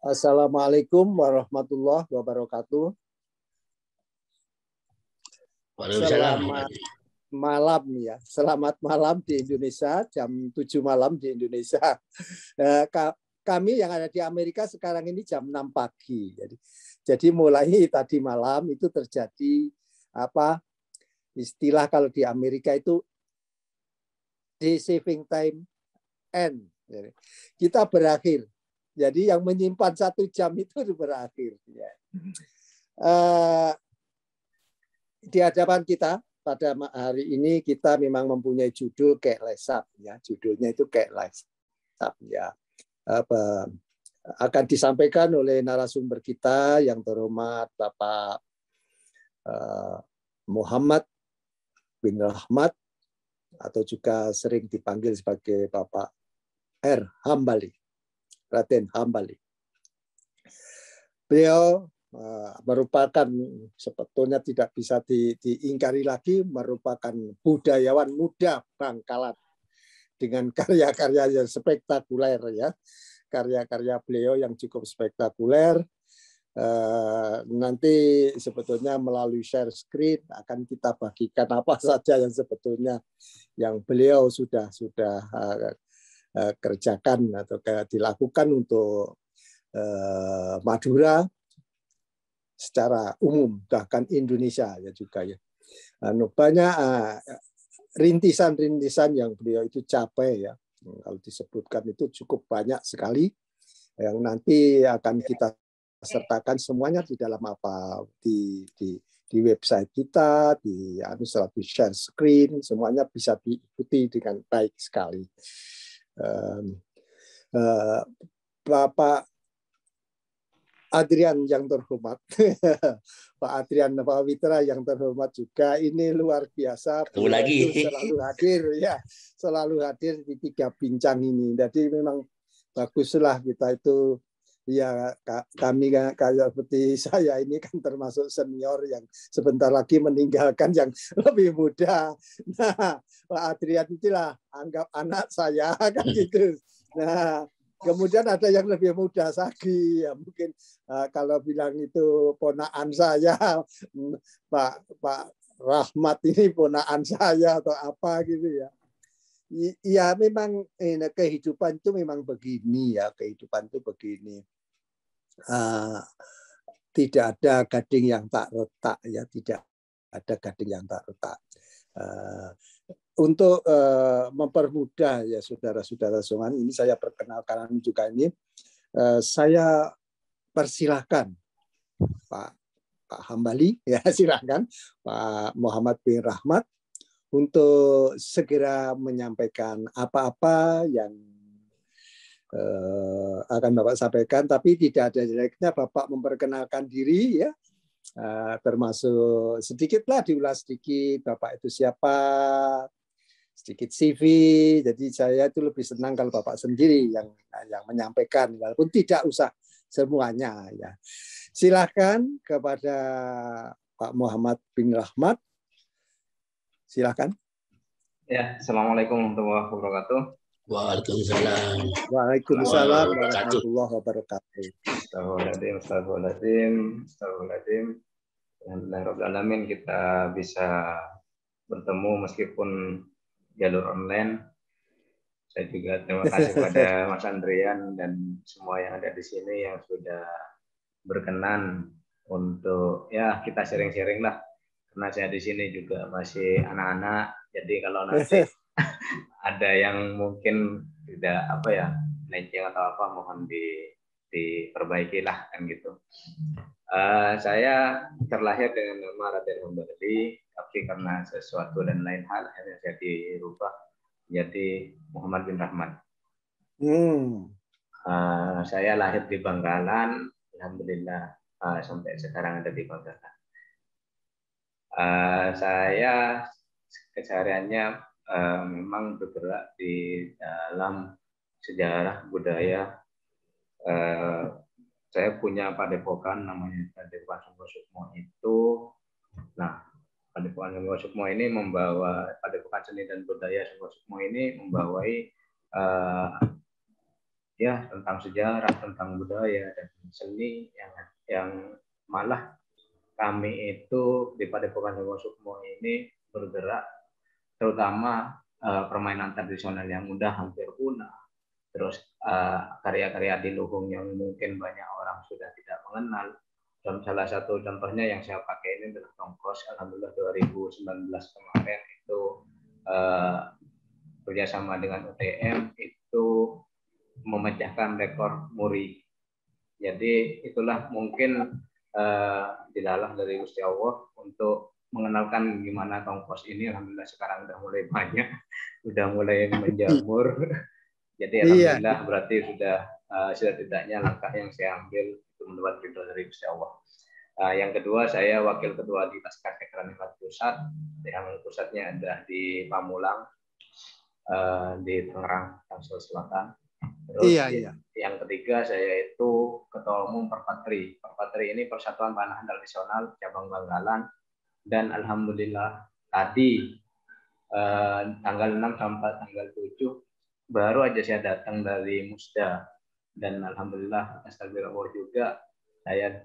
Assalamualaikum warahmatullahi wabarakatuh. Selamat malam ya. Selamat malam di Indonesia, jam 7 malam di Indonesia. Kami yang ada di Amerika sekarang ini jam 6 pagi. Jadi mulai tadi malam itu terjadi istilah kalau di Amerika itu day saving time end. Kita berakhir. Jadi yang menyimpan 1 jam itu berakhir. Di hadapan kita pada hari ini kita memang mempunyai judul kayak lesap ya. Judulnya itu kayak lesap ya. Akan disampaikan oleh narasumber kita yang terhormat Bapak Muhammad bin Rahmat atau juga sering dipanggil sebagai Bapak R. Hambali. Raden Hambali. Beliau merupakan sebetulnya tidak bisa diingkari lagi merupakan budayawan muda Bangkalan dengan karya-karya yang spektakuler ya. Karya-karya beliau yang cukup spektakuler. Nanti sebetulnya melalui share screen akan kita bagikan apa saja yang sebetulnya yang beliau sudah kerjakan atau dilakukan untuk Madura secara umum, bahkan Indonesia ya juga ya. Banyak rintisan-rintisan yang beliau itu capai ya. Kalau disebutkan itu cukup banyak sekali yang nanti akan kita sertakan semuanya di dalam di website kita, di share screen, semuanya bisa diikuti dengan baik sekali. Bapak Adrian yang terhormat, Pak Adrian Pak Witra yang terhormat juga, ini luar biasa. Lagi selalu hadir ya, selalu hadir di 3 bincang ini. Jadi memang baguslah kita itu ya, kami kayak seperti saya ini kan termasuk senior yang sebentar lagi meninggalkan yang lebih muda. Nah, Pak Adrian itulah anggap anak saya kan gitu. Nah, kemudian ada yang lebih muda lagi, ya mungkin kalau bilang itu ponakan saya, Pak Rahmat ini ponakan saya atau apa gitu ya. Ya memang kehidupan itu memang begini ya, kehidupan itu begini. Tidak ada gading yang tak retak ya, tidak ada gading yang tak retak. Untuk mempermudah ya saudara-saudara semua, ini saya perkenalkan juga ini, saya persilahkan Pak Hambali ya, silakan Pak Muhammad bin Rahmat untuk segera menyampaikan apa-apa yang akan Bapak sampaikan, tapi tidak ada jeleknya Bapak memperkenalkan diri ya. Termasuk sedikitlah diulas sedikit Bapak itu siapa, sedikit CV. Jadi saya itu lebih senang kalau Bapak sendiri yang menyampaikan, walaupun tidak usah semuanya ya. Silakan kepada Pak Muhammad bin Rahmat. Silakan. Ya, Assalamualaikum warahmatullahi wabarakatuh. Waalaikumsalam. Waalaikumsalam warahmatullahi wabarakatuh. Astagfirullahaladzim. Alhamdulillahirrahmanirrahim, kita bisa bertemu meskipun jalur online. Saya juga terima kasih kepada Mas Andrian dan semua yang ada di sini yang sudah berkenan untuk ya kita sharing-sharing lah. Karena saya di sini juga masih anak-anak, jadi kalau nanti ada yang mungkin tidak melenceng atau apa, mohon diperbaiki lah kan gitu. Saya terlahir dengan nama Raden Hambali, tapi karena sesuatu dan lain hal akhirnya saya dirubah jadi Muhammad bin Rahmat. Saya lahir di Bangkalan, alhamdulillah sampai sekarang ada di Bangkalan. Saya kesehariannya memang bergerak di dalam sejarah budaya. Saya punya padepokan namanya Padepokan Sungguh Sukmo itu. Nah, Padepokan Sungguh Sukmo ini Padepokan Seni dan Budaya Sungguh Sukmo ini membawai ya tentang sejarah, tentang budaya dan seni yang malah kami itu di Padepokan Dewa Sukmo ini bergerak terutama permainan tradisional yang udah hampir punah, terus karya-karya di Luhung yang mungkin banyak orang sudah tidak mengenal. Dan salah satu contohnya yang saya pakai ini adalah tongkos. Alhamdulillah 2019 kemarin itu bekerjasama dengan UTM itu memecahkan rekor muri. Jadi itulah mungkin dilalah dari Gusti Allah untuk mengenalkan gimana tongkos ini. Alhamdulillah sekarang udah mulai banyak, udah mulai menjamur. Jadi alhamdulillah berarti sudah tidaknya langkah yang saya ambil itu mendapat ridho dari Gusti Allah. Yang kedua, saya wakil ketua di Laskar Kekeranifat Pusat, yang pusatnya ada di Pamulang, di Tangerang, Tangsel Selatan. Terus yang ketiga, saya itu ketua umum Perpatri. Perpatri ini Persatuan Panahan Tradisional cabang Bangkalan, dan alhamdulillah tadi tanggal 6 sampai tanggal 7 baru aja saya datang dari Musda, dan alhamdulillah atas takdir Allah juga saya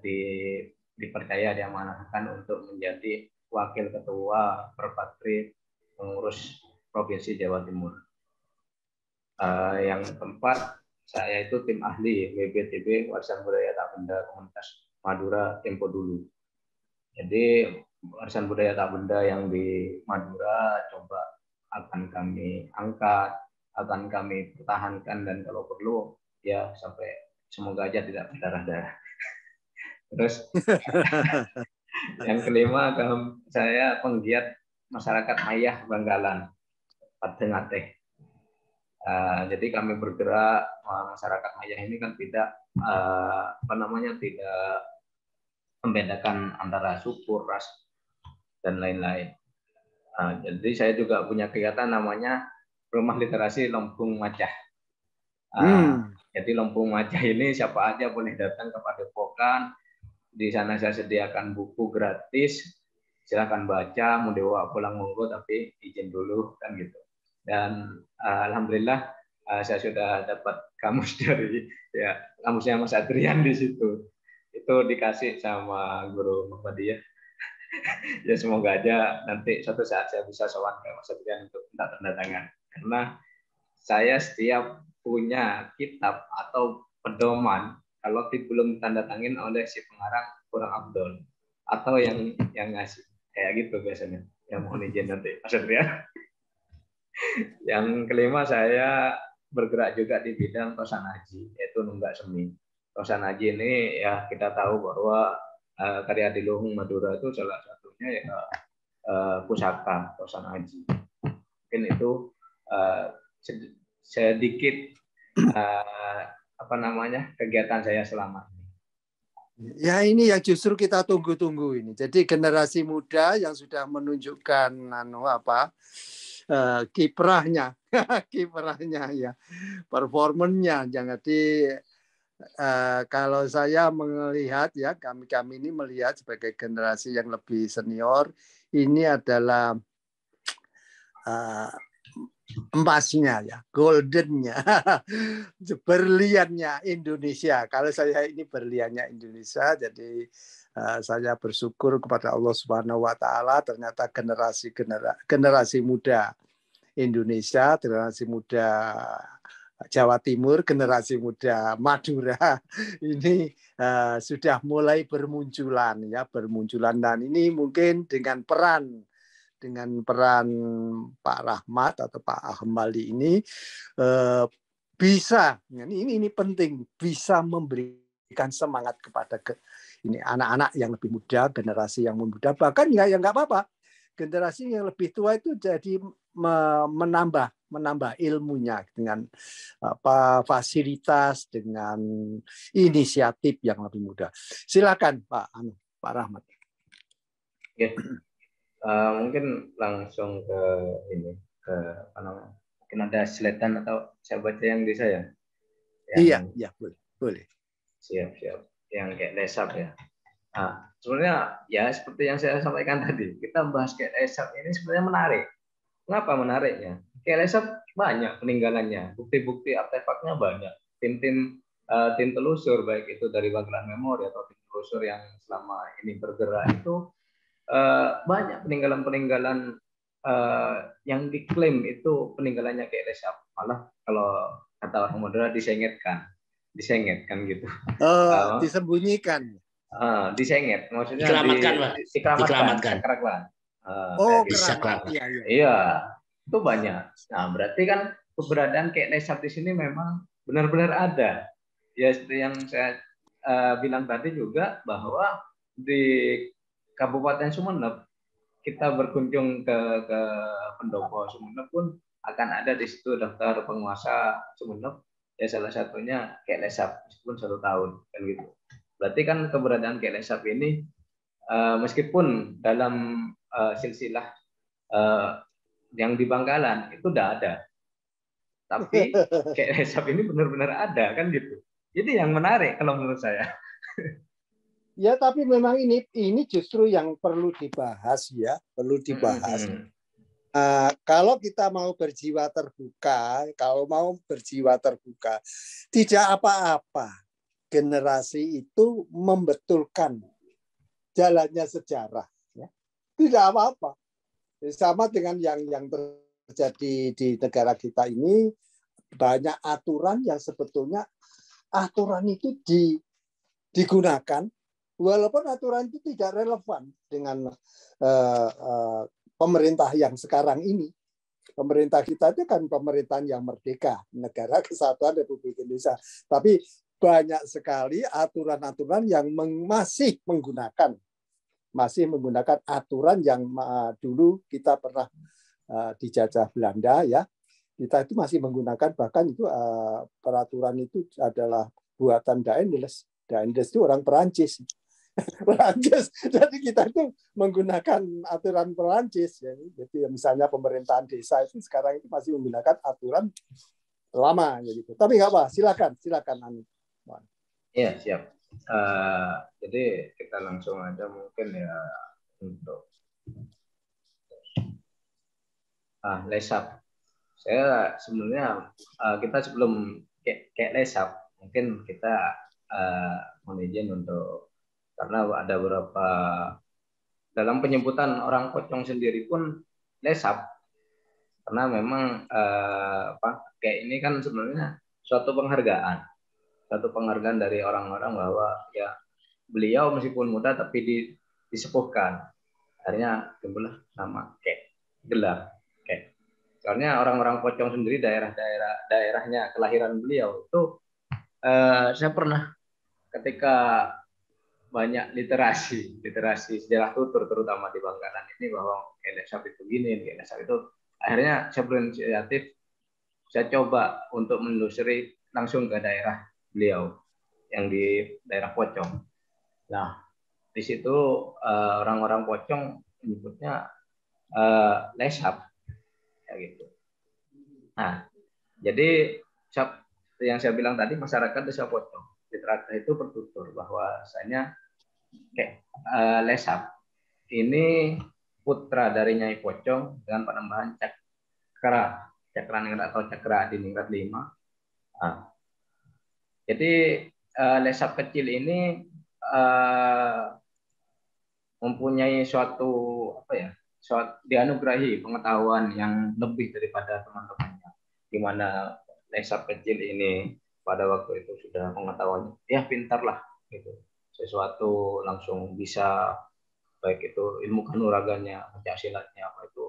dipercaya diamanahkan untuk menjadi wakil ketua Perpatri pengurus Provinsi Jawa Timur. Yang keempat, saya itu tim ahli WBTB Warisan Budaya Tak Benda Komunitas Madura Tempo dulu. Jadi warisan budaya tak benda yang di Madura coba akan kami angkat, akan kami pertahankan, dan kalau perlu ya sampai semoga aja tidak berdarah-darah. Terus yang kelima, saya penggiat masyarakat Ayah Bangkalan, Patengate. Jadi kami bergerak, masyarakat Ayah ini kan tidak tidak membedakan antara suku, ras, dan lain-lain. Jadi saya juga punya kegiatan namanya Rumah Literasi Lempung Macah. Jadi Lempung Macah ini siapa aja boleh datang ke Padepokan. Di sana saya sediakan buku gratis, silakan baca, mau dibawa pulang monggo, tapi izin dulu kan gitu. Dan alhamdulillah saya sudah dapat kamus dari kamusnya Mas Adrian di situ. Itu dikasih sama guru Muhammadiyah. Ya semoga aja nanti suatu saat saya bisa sowan ke Mas Adrian untuk minta tanda tangan. Karena saya setiap punya kitab atau pedoman, kalau belum tanda tangin oleh si pengarang kurang abdol, atau yang ngasih kayak gitu biasanya. Yang mohon izin nanti Mas Adrian. Yang kelima, saya bergerak juga di bidang Tosan Haji, yaitu nunggak semi. Tosan Haji ini ya kita tahu bahwa karya di Luhung Madura itu salah satunya ya pusaka Tosan Haji. Mungkin itu sedikit kegiatan saya selama ini. Ya ini yang justru kita tunggu-tunggu ini. Jadi generasi muda yang sudah menunjukkan kiprahnya, ya, performanya. Jadi kalau saya melihat ya, kami ini melihat sebagai generasi yang lebih senior, ini adalah emasnya ya, goldennya, berliannya Indonesia. Kalau saya ini berliannya Indonesia, jadi saya bersyukur kepada Allah Subhanahu Wa Taala. Ternyata generasi muda Indonesia, generasi muda Jawa Timur, generasi muda Madura ini sudah mulai bermunculan, dan ini mungkin dengan peran Pak Rahmat atau Pak Ahmali ini bisa, ini penting, bisa memberikan semangat kepada ini anak-anak yang lebih muda, generasi yang muda, bahkan ya nggak apa-apa, generasi yang lebih tua itu jadi menambah ilmunya dengan fasilitas, dengan inisiatif yang lebih muda. Silakan Pak Rahmat. Ya. Mungkin langsung ke mungkin ada slide-an atau saya baca yang di saya. Iya, boleh. Siap. Yang kayak lesap ya. Sebenarnya ya seperti yang saya sampaikan tadi, kita bahas kayak lesap ini sebenarnya menarik. Kenapa menariknya? Kayak lesap banyak peninggalannya, bukti-bukti artefaknya banyak. tim telusur baik itu dari Magelang Memori atau tim telusur yang selama ini bergerak itu banyak peninggalan-peninggalan yang diklaim itu peninggalannya Kiai Lesap, malah kalau kata orang Madura disenget gitu. Disembunyikan. Disenget, maksudnya Dikeramatkan, Pak. dikeramatkan. Keramat. Iya, itu banyak. Nah, berarti kan keberadaan Kiai Lesap di sini memang benar-benar ada. Ya, seperti yang saya bilang tadi juga bahwa di Kabupaten Sumeneb kita berkunjung ke pendopo Sumeneb pun akan ada di situ daftar penguasa Sumeneb. Ya salah satunya Kiai Lesap meskipun 1 tahun kan gitu. Berarti kan keberadaan Kiai Lesap ini meskipun dalam silsilah yang di Bangkalan itu udah ada, tapi Kiai Lesap ini benar-benar ada kan gitu. Jadi yang menarik kalau menurut saya. Ya, tapi memang ini justru yang perlu dibahas ya, perlu dibahas. Kalau kita mau berjiwa terbuka, tidak apa-apa generasi itu membetulkan jalannya sejarah. Ya. Tidak apa-apa. Sama dengan yang terjadi di negara kita ini, banyak aturan yang sebetulnya aturan itu digunakan, walaupun aturan itu tidak relevan dengan pemerintah yang sekarang ini. Pemerintah kita itu kan pemerintahan yang merdeka, Negara Kesatuan Republik Indonesia. Tapi banyak sekali aturan-aturan yang masih menggunakan aturan yang dulu kita pernah dijajah Belanda ya. Kita itu masih menggunakan, bahkan itu peraturan itu adalah buatan Daendels. Daendels itu orang Perancis. Jadi kita itu menggunakan aturan Perancis. Jadi misalnya pemerintahan desa itu sekarang itu masih menggunakan aturan lama gitu. Tapi nggak apa, silakan. Iya, siap. Jadi kita langsung aja mungkin ya untuk Lesap. Saya sebenarnya kita sebelum kayak Lesap, mungkin kita mohon izin untuk, karena ada beberapa dalam penyebutan orang Pocong sendiri pun Lesap, karena memang kayak ini kan sebenarnya suatu penghargaan dari orang-orang bahwa ya beliau meskipun muda tapi disepuhkan, akhirnya timbullah nama kayak gelar kayak. Soalnya orang-orang Pocong sendiri daerahnya kelahiran beliau itu saya pernah ketika banyak literasi sejarah tutur terutama di Bangkalan ini bahwa Kiai Lesap itu gini, Kiai Lesap itu, akhirnya saya berinisiatif, saya coba untuk menelusuri langsung ke daerah beliau yang di daerah Pocong. Nah, di situ orang-orang Pocong menyebutnya Lesap kayak gitu. Nah, jadi yang saya bilang tadi, masyarakat desa Pocong di Teraga itu bertutur bahwasanya Lesap ini putra dari Nyai Pocong dengan penambahan cakra ningrat atau cakra di ningrat 5. Jadi Lesap kecil ini mempunyai dianugerahi pengetahuan yang lebih daripada teman-temannya, di mana Lesap kecil ini pada waktu itu sudah pengetahuannya ya pintar lah gitu, sesuatu langsung bisa, baik itu ilmu kanuragannya, pencaksilatnya apa itu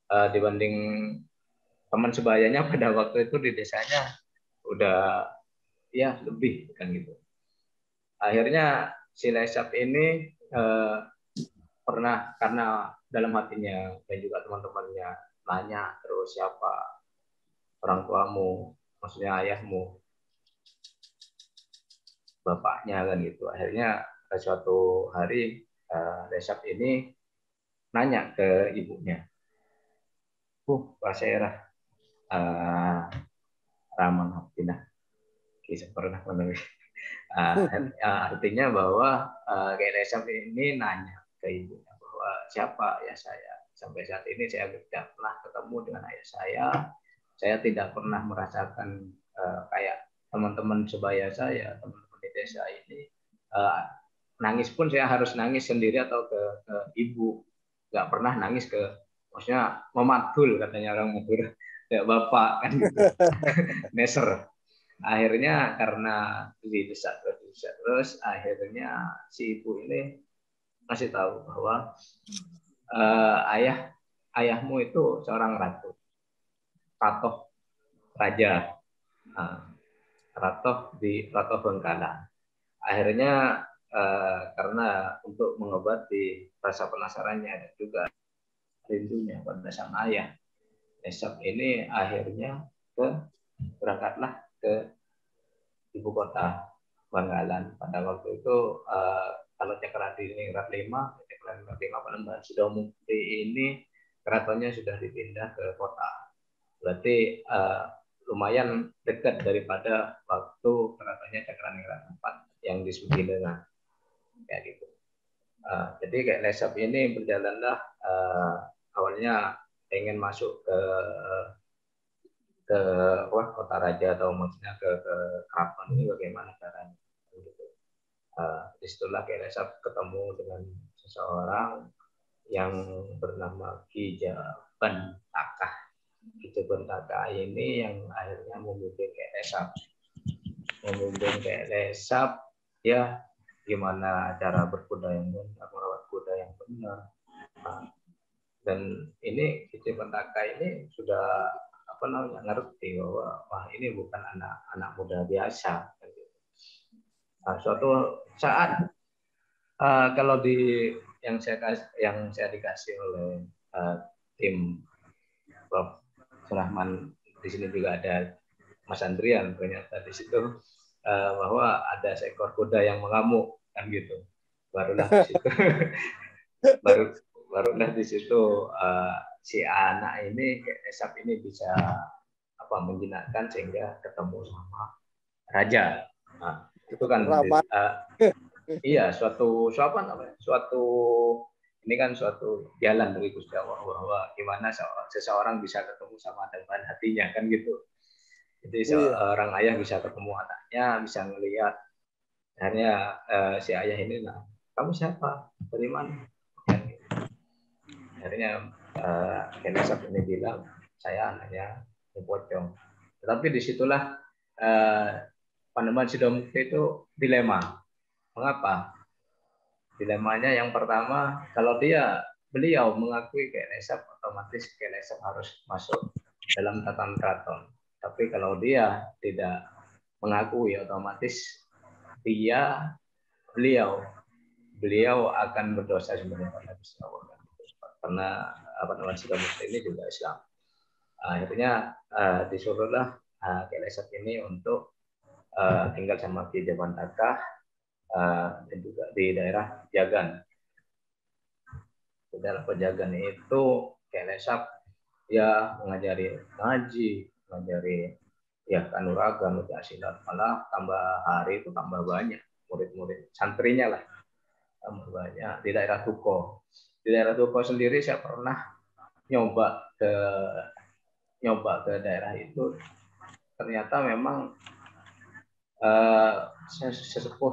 dibanding teman sebayanya pada waktu itu di desanya udah ya lebih kan gitu. Akhirnya si Lesap ini pernah, karena dalam hatinya dan juga teman-temannya nanya terus, siapa orang tuamu, maksudnya ayahmu, bapaknya kan gitu. Akhirnya pada suatu hari Lesap ini nanya ke ibunya, Pak Syerah Rahman Haftinah kisah pernah menulis. Artinya bahwa Kiai Lesap ini nanya ke ibunya bahwa siapa ayah saya. Sampai saat ini saya tidak pernah ketemu dengan ayah saya tidak pernah merasakan kayak teman-teman sebaya saya, teman-teman di desa ini nangis pun saya harus nangis sendiri atau ke ibu, nggak pernah nangis ke, maksudnya memadul katanya orang Madura, kayak bapak kan gitu, neser. Akhirnya karena didesak terus, akhirnya si ibu ini ngasih tahu bahwa ayahmu itu seorang ratu, ratoh raja, ratoh Bengkala. Akhirnya karena untuk mengobati rasa penasarannya dan juga rindunya pada sang ayah, Esap ini akhirnya berangkatlah ke ibu kota Bangkalan. Pada waktu itu kalau Cakradiningrat 5, Cakradiningrat 5 Panembahan Sidomukti ini keratonnya sudah dipindah ke kota. Berarti lumayan dekat daripada waktu keratonnya Cakradiningrat 4 yang di Sumedang, kayak gitu. Jadi kayak Lesap ini berjalanlah awalnya ingin masuk ke kota raja atau maksudnya ke keraton ini bagaimana caranya gitu. Disitulah kayak Lesap ketemu dengan seseorang yang bernama Ki Jabantaka. Ki Jabantaka ini yang akhirnya membimbing kayak Lesap ya, gimana cara berkuda yang benar, merawat kuda yang benar. Dan ini Ki Jabantaka ini sudah ngerti bahwa wah ini bukan anak muda biasa. Suatu saat kalau di yang saya dikasih oleh tim Prof. Surahman, di sini juga ada Mas Andrian, ternyata di situ bahwa ada seekor kuda yang mengamuk kan gitu. Barulah di situ barulah di situ si anak ini Esap ini bisa menjinakkan sehingga ketemu sama raja. Nah, itu kan iya suatu ini kan suatu jalan dari Gusti Allah bahwa gimana seseorang bisa ketemu sama dengan hatinya kan gitu. Jadi seorang ayah bisa ketemu anaknya, bisa melihat. Akhirnya si ayah ini, nah, kamu siapa? Dari mana? Akhirnya Esap ini bilang, saya anaknya Pocong. Tetapi disitulah Panembahan Sidomukti itu dilema. Mengapa? Dilemanya yang pertama, kalau beliau mengakui Esap, otomatis Esap harus masuk dalam tatanan keraton. Tapi kalau dia tidak mengakui, otomatis beliau akan berdosa sebenarnya pada Gusti Allah. Karena Panembahan Sidomukti ini juga Islam. Akhirnya disuruhlah Esap ini untuk tinggal sama Ki Jabantaka dan juga di daerah Jagan. Di daerah Pejagan itu Esap ya mengajari ngaji, mengajari ya kanuragan, silat, malah tambah hari itu tambah banyak murid-murid santrinya lah, tambah banyak di daerah Tuko. Di daerah Tuko sendiri saya pernah nyoba ke daerah itu, ternyata memang sesepuh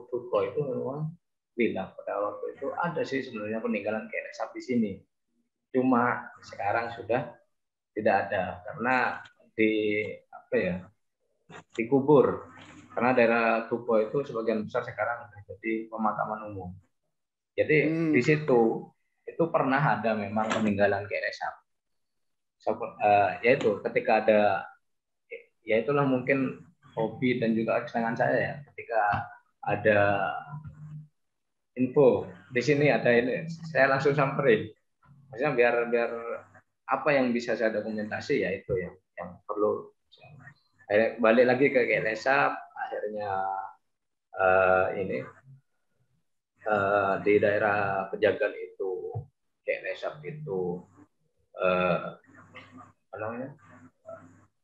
Tuko itu memang bilang pada waktu itu ada sih sebenarnya peninggalan Esap di sini, cuma sekarang sudah tidak ada karena dikubur, karena daerah Tuko itu sebagian besar sekarang jadi pemakaman umum. Jadi di situ itu pernah ada memang peninggalan Esap. Yaitu ketika ada, ya itulah mungkin hobi dan juga kesenangan saya ya, ketika ada info di sini ada ini, saya langsung samperin. Maksudnya biar apa yang bisa saya dokumentasi ya itu yang perlu. Balik lagi ke Esap, akhirnya di daerah Pejagan itu Esap itu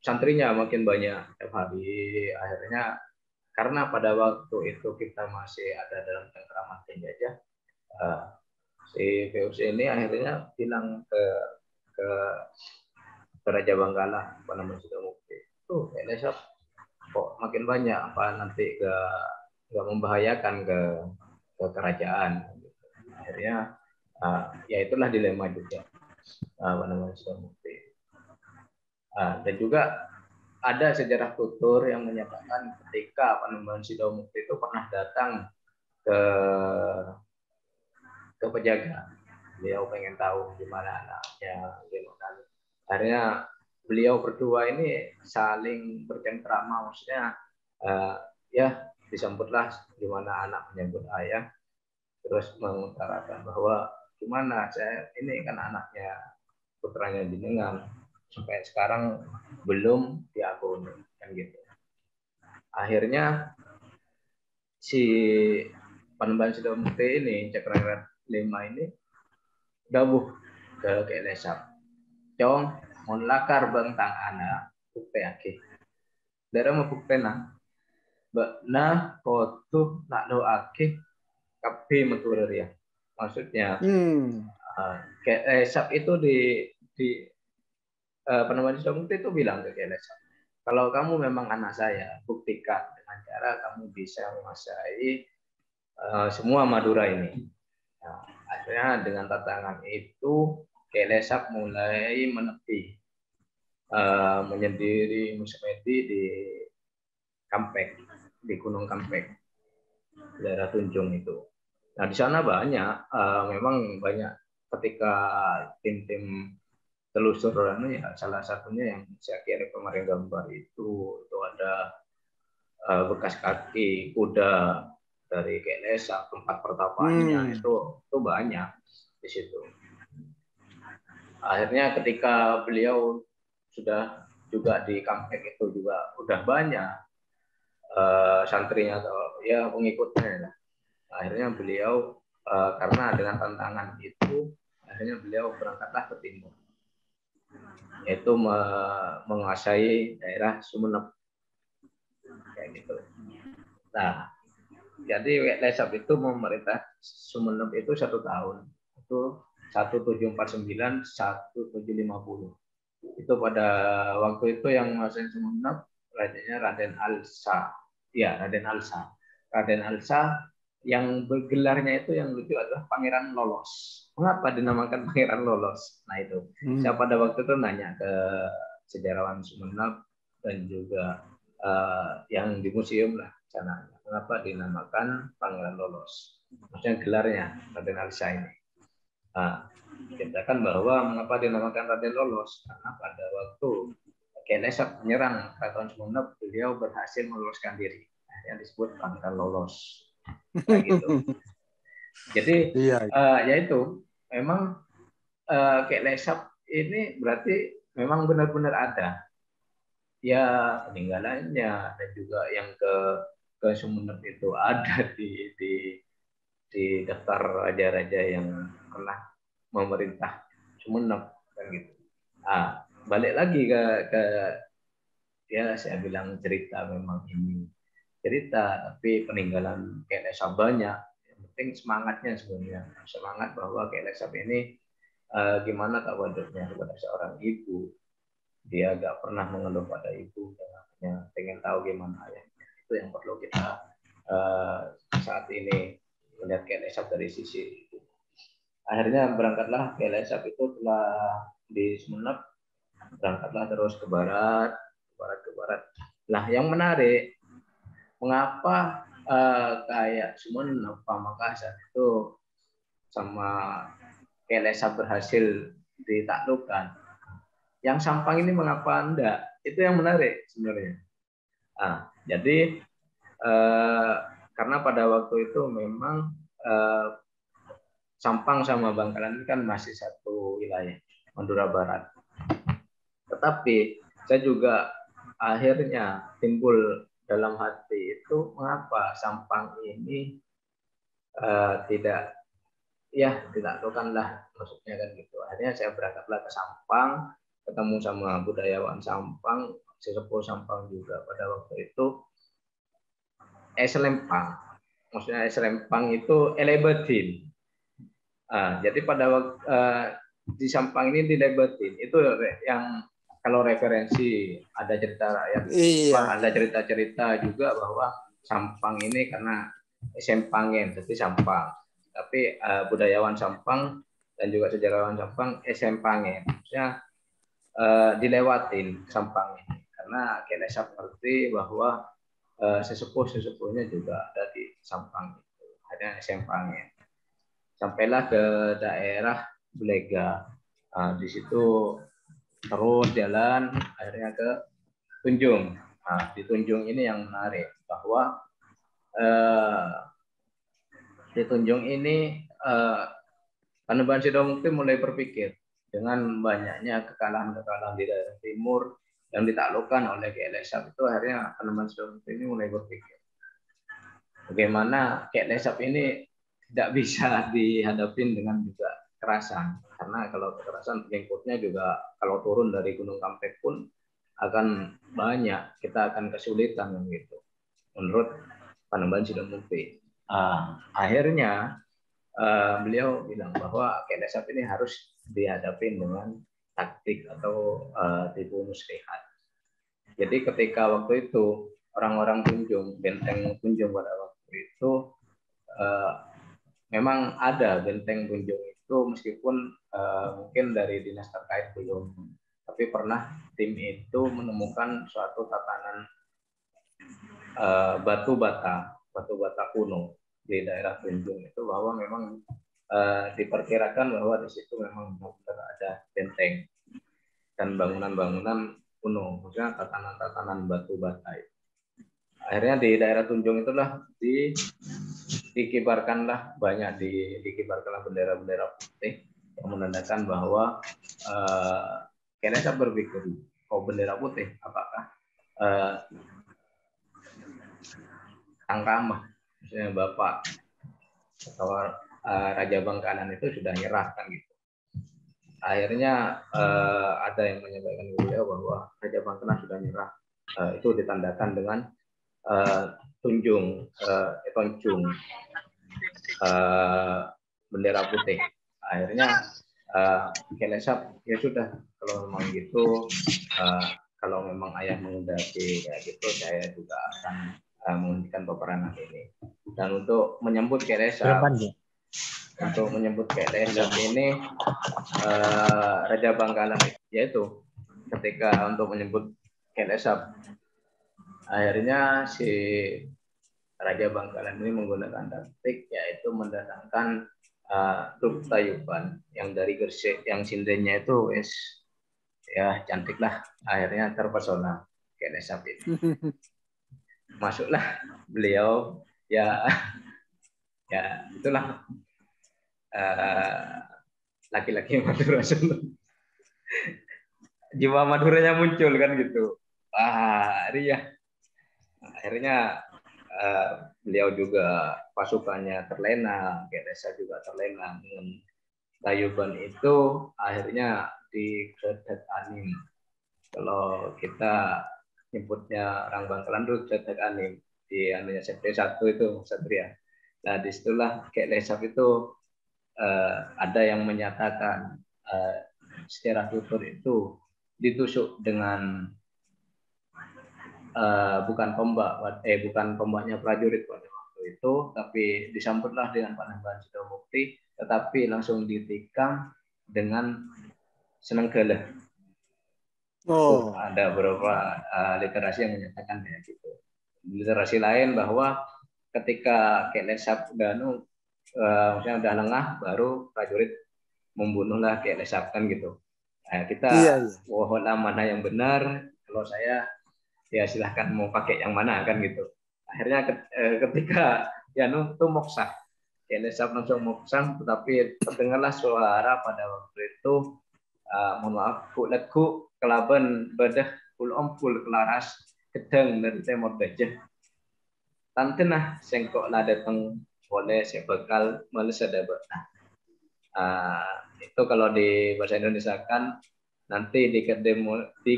santrinya makin banyak tiap hari. Akhirnya karena pada waktu itu kita masih ada dalam cengkraman penjajah, si VOC ini akhirnya bilang ke Raja Bangkalan, Panembahan Sidomukti, tuh Esap kok makin banyak, apa nanti nggak membahayakan ke kerajaan. Akhirnya ya itulah dilema juga apa namanya Sidomukti. Dan juga ada sejarah tutur yang menyatakan ketika Panembahan Sidomukti itu pernah datang ke Pejagan. Beliau pengen tahu gimana anaknya, gimana. Akhirnya beliau berdua ini saling bercengkrama, maksudnya ya disambutlah gimana anak menyambut ayah, terus mengutarakan bahwa gimana saya ini kan anaknya putranya jenengan sampai sekarang belum diakuni kan gitu. Akhirnya si Panembahan Sidomukti ini Cakrawala 5 ini dawuh ke Lesap, cong mon lakar bentang anak bukti aki daerah mau bukti nah kotuh nak doake kapi meturir ya, maksudnya Lesap itu di Panembahan Sidomukti itu bilang ke Lesap, kalau kamu memang anak saya, buktikan dengan cara kamu bisa menguasai semua Madura ini. Nah, akhirnya dengan tantangan itu Lesap mulai menepi, menyendiri Musemedi di Kampek, di Gunung Kampek, daerah Tunjung itu. Nah di sana banyak, memang banyak ketika tim-tim telusur ya, salah satunya yang saya kira kemarin gambar itu ada bekas kaki kuda dari Lesap, tempat pertapaannya itu banyak di situ. Akhirnya ketika beliau sudah juga di Kampek itu juga udah banyak santrinya atau ya pengikutnya. Akhirnya beliau karena dengan tantangan itu, akhirnya beliau berangkatlah ke timur, yaitu menguasai daerah Sumeneb kayak gitu. Nah, jadi Lesap itu memerintah Sumeneb itu 1 tahun, itu 1749 1750. Itu pada waktu itu yang menguasai Sumeneb rajanya Raden Alsa. Ya, Raden Alsa. Raden Alsa yang bergelarnya itu yang lucu adalah Pangeran Lolos. Mengapa dinamakan Pangeran Lolos? Nah itu, saya pada waktu itu nanya ke sejarawan Sumeneb dan juga yang di museum lah sana, mengapa dinamakan Pangeran Lolos? Maksudnya gelarnya Raden Alsa ini. Dikatakan bahwa mengapa dinamakan Raden Lolos? Karena pada waktu Lesap menyerang Keraton Sumeneb, beliau berhasil meloloskan diri. Yang disebut Pangeran Lolos. Nah, gitu. Jadi ya itu memang Lesap ini berarti memang benar-benar ada ya peninggalannya, dan juga yang ke Sumeneb itu ada di daftar raja-raja yang pernah memerintah Sumeneb kan gitu. Balik lagi ke ya saya bilang cerita, memang ini cerita tapi peninggalan Lesap banyak. Yang penting semangatnya sebenarnya, semangat bahwa Lesap ini gimana tawaduknya kepada seorang ibu, dia gak pernah mengeluh pada ibu, hanya pengen tahu gimana ayahnya. Itu yang perlu kita saat ini melihat Lesap dari sisi itu. Akhirnya berangkatlah Lesap itu setelah di Sumeneb, berangkatlah terus ke barat. Nah yang menarik, mengapa kayak Sumeneb, Pamekasan itu sama Lesap berhasil ditaklukkan, yang Sampang ini mengapa enggak? Itu yang menarik sebenarnya. Jadi karena pada waktu itu memang Sampang sama Bangkalan kan masih satu wilayah, Madura Barat. Tetapi saya juga akhirnya timbul dalam hati itu, mengapa Sampang ini tidak ditaklukkanlah, maksudnya kan gitu. Akhirnya saya berangkatlah ke Sampang, ketemu sama budayawan Sampang, sesepuh Sampang juga pada waktu itu. Selempang, maksudnya Selempang itu Elebetin. Jadi pada waktu di Sampang ini dilebetin, itu yang kalau referensi ada cerita rakyat, ada cerita-cerita juga bahwa Sampang ini karena Sempangen, jadi Sampang. Tapi budayawan Sampang dan juga sejarawan Sampang Sempangen, maksudnya dilewatin Sampang ini karena Kelesap ngerti bahwa sesepuh-sesepuhnya juga ada di Sampang itu, ada Sempangen. Sampailah ke daerah Bulega. Di situ terus jalan akhirnya ke Tunjung. Di Tunjung ini yang menarik bahwa di Tunjung ini Panembahan Sidomukti mulai berpikir dengan banyaknya kekalahan-kekalahan di daerah timur yang ditaklukkan oleh Kelesap itu, akhirnya Panembahan Sidomukti ini mulai berpikir bagaimana Kelesap ini tidak bisa dihadapin dengan juga kekerasan, karena kalau kekerasan pengikutnya juga kalau turun dari Gunung Kampek pun akan banyak, kita akan kesulitan gitu menurut Panembahan Sidomukti. Akhirnya beliau bilang bahwa Kelesap ini harus dihadapin dengan taktik atau tipu muslihat. Jadi ketika waktu itu orang-orang Tunjung, benteng Tunjung pada waktu itu memang ada benteng Tunjung itu, meskipun mungkin dari dinas terkait belum, tapi pernah tim itu menemukan suatu tatanan batu bata kuno di daerah Tunjung itu, bahwa memang diperkirakan bahwa di situ memang benar ada benteng dan bangunan-bangunan kuno, maksudnya tatanan-tatanan batu bata itu. Akhirnya di daerah Tunjung itulah dikibarkanlah dikibarkanlah bendera-bendera putih yang menandakan bahwa Kelesap berpikir, bendera putih, apakah Kang Rama, misalnya Bapak atau Raja Bangkalan itu sudah nyerah kan gitu. Akhirnya ada yang menyampaikan ke beliau bahwa Raja Bangkalan sudah nyerah. Itu ditandakan dengan Tunjung, bendera putih. Akhirnya Kelesap, ya sudah, kalau memang gitu, kalau memang ayah menghendaki kayak gitu, saya juga akan menghentikan peperangan ini. Dan untuk menyambut Kelesap, ini Raja Bangkalan, yaitu ketika untuk menyebut Kelesap, akhirnya si Raja Bangkalan ini menggunakan taktik, yaitu mendatangkan truk Tayuban yang dari Gresik, yang sindennya itu ya cantik lah. Akhirnya terpesona Kelesap itu. Masuklah beliau, ya itulah laki-laki Madura. Jiwa Maduranya muncul kan gitu. Ria. Akhirnya beliau juga pasukannya terlena, Kelesap juga terlena dengan Tayuban itu. Akhirnya di Gredet Anim, kalau kita nyebutnya orang Bangkalan itu Gredet Anim, di anunya CP1 itu Satria. Nah disitulah Kelesap itu ada yang menyatakan sejarah tutur itu ditusuk dengan bukan tombaknya prajurit pada waktu itu, tapi disambutlah dengan Panembahan Sidomukti, tetapi langsung ditikam dengan Senenggala. Ada beberapa literasi yang menyatakan kayak gitu. Literasi lain bahwa ketika Kelesap maksudnya udah lengah, baru prajurit membunuhlah Kelesap kan gitu. Nah, kita mohonlah mana yang benar. Kalau saya ya silahkan mau pakai yang mana kan gitu. Akhirnya ketika itu moksah, Kelesap langsung moksah, tetapi terdengarlah suara pada waktu itu, mohon maaf, lagu kelaban badah kul ompul kelaras gedang dari temor gajah tantenah sengkok lah datang boleh saya bakal males ada itu kalau di bahasa Indonesia kan nanti di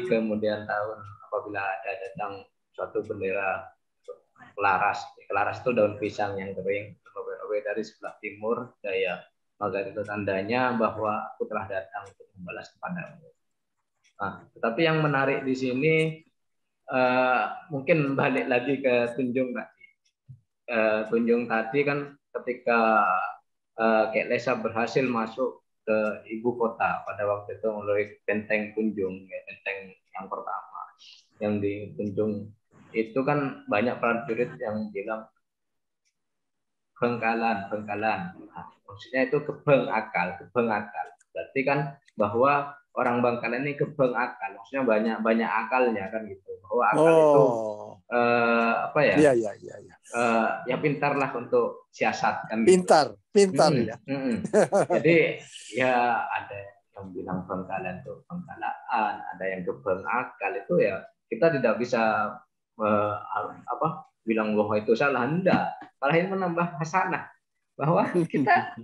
kemudian tahun apabila ada datang suatu bendera kelaras itu daun pisang yang kering robek-robek dari sebelah timur daya, maka itu tandanya bahwa aku telah datang untuk membalas kepadamu. Nah, tetapi yang menarik di sini mungkin balik lagi ke Tunjung tadi. Tunjung tadi kan ketika Kek Lesa berhasil masuk ke ibu kota pada waktu itu melalui Benteng Tunjung, ya, benteng yang pertama yang di Tunjung itu kan banyak prajurit yang bilang Bengkalan, Bengkalan. Nah, maksudnya itu gebeng akal, gebeng akal. Berarti kan bahwa orang Bangkalan ini gebeng akal, maksudnya banyak akalnya kan gitu. Bahwa akal itu apa ya? Iya, iya, iya, iya. Ya pintarlah untuk siasat kan gitu. Pintar ya. Jadi ya ada yang bilang Bangkalan itu Bengkalaan, ada yang gebeng akal itu ya kita tidak bisa bilang bahwa itu salah, enggak, malah ini menambah hasanah bahwa kita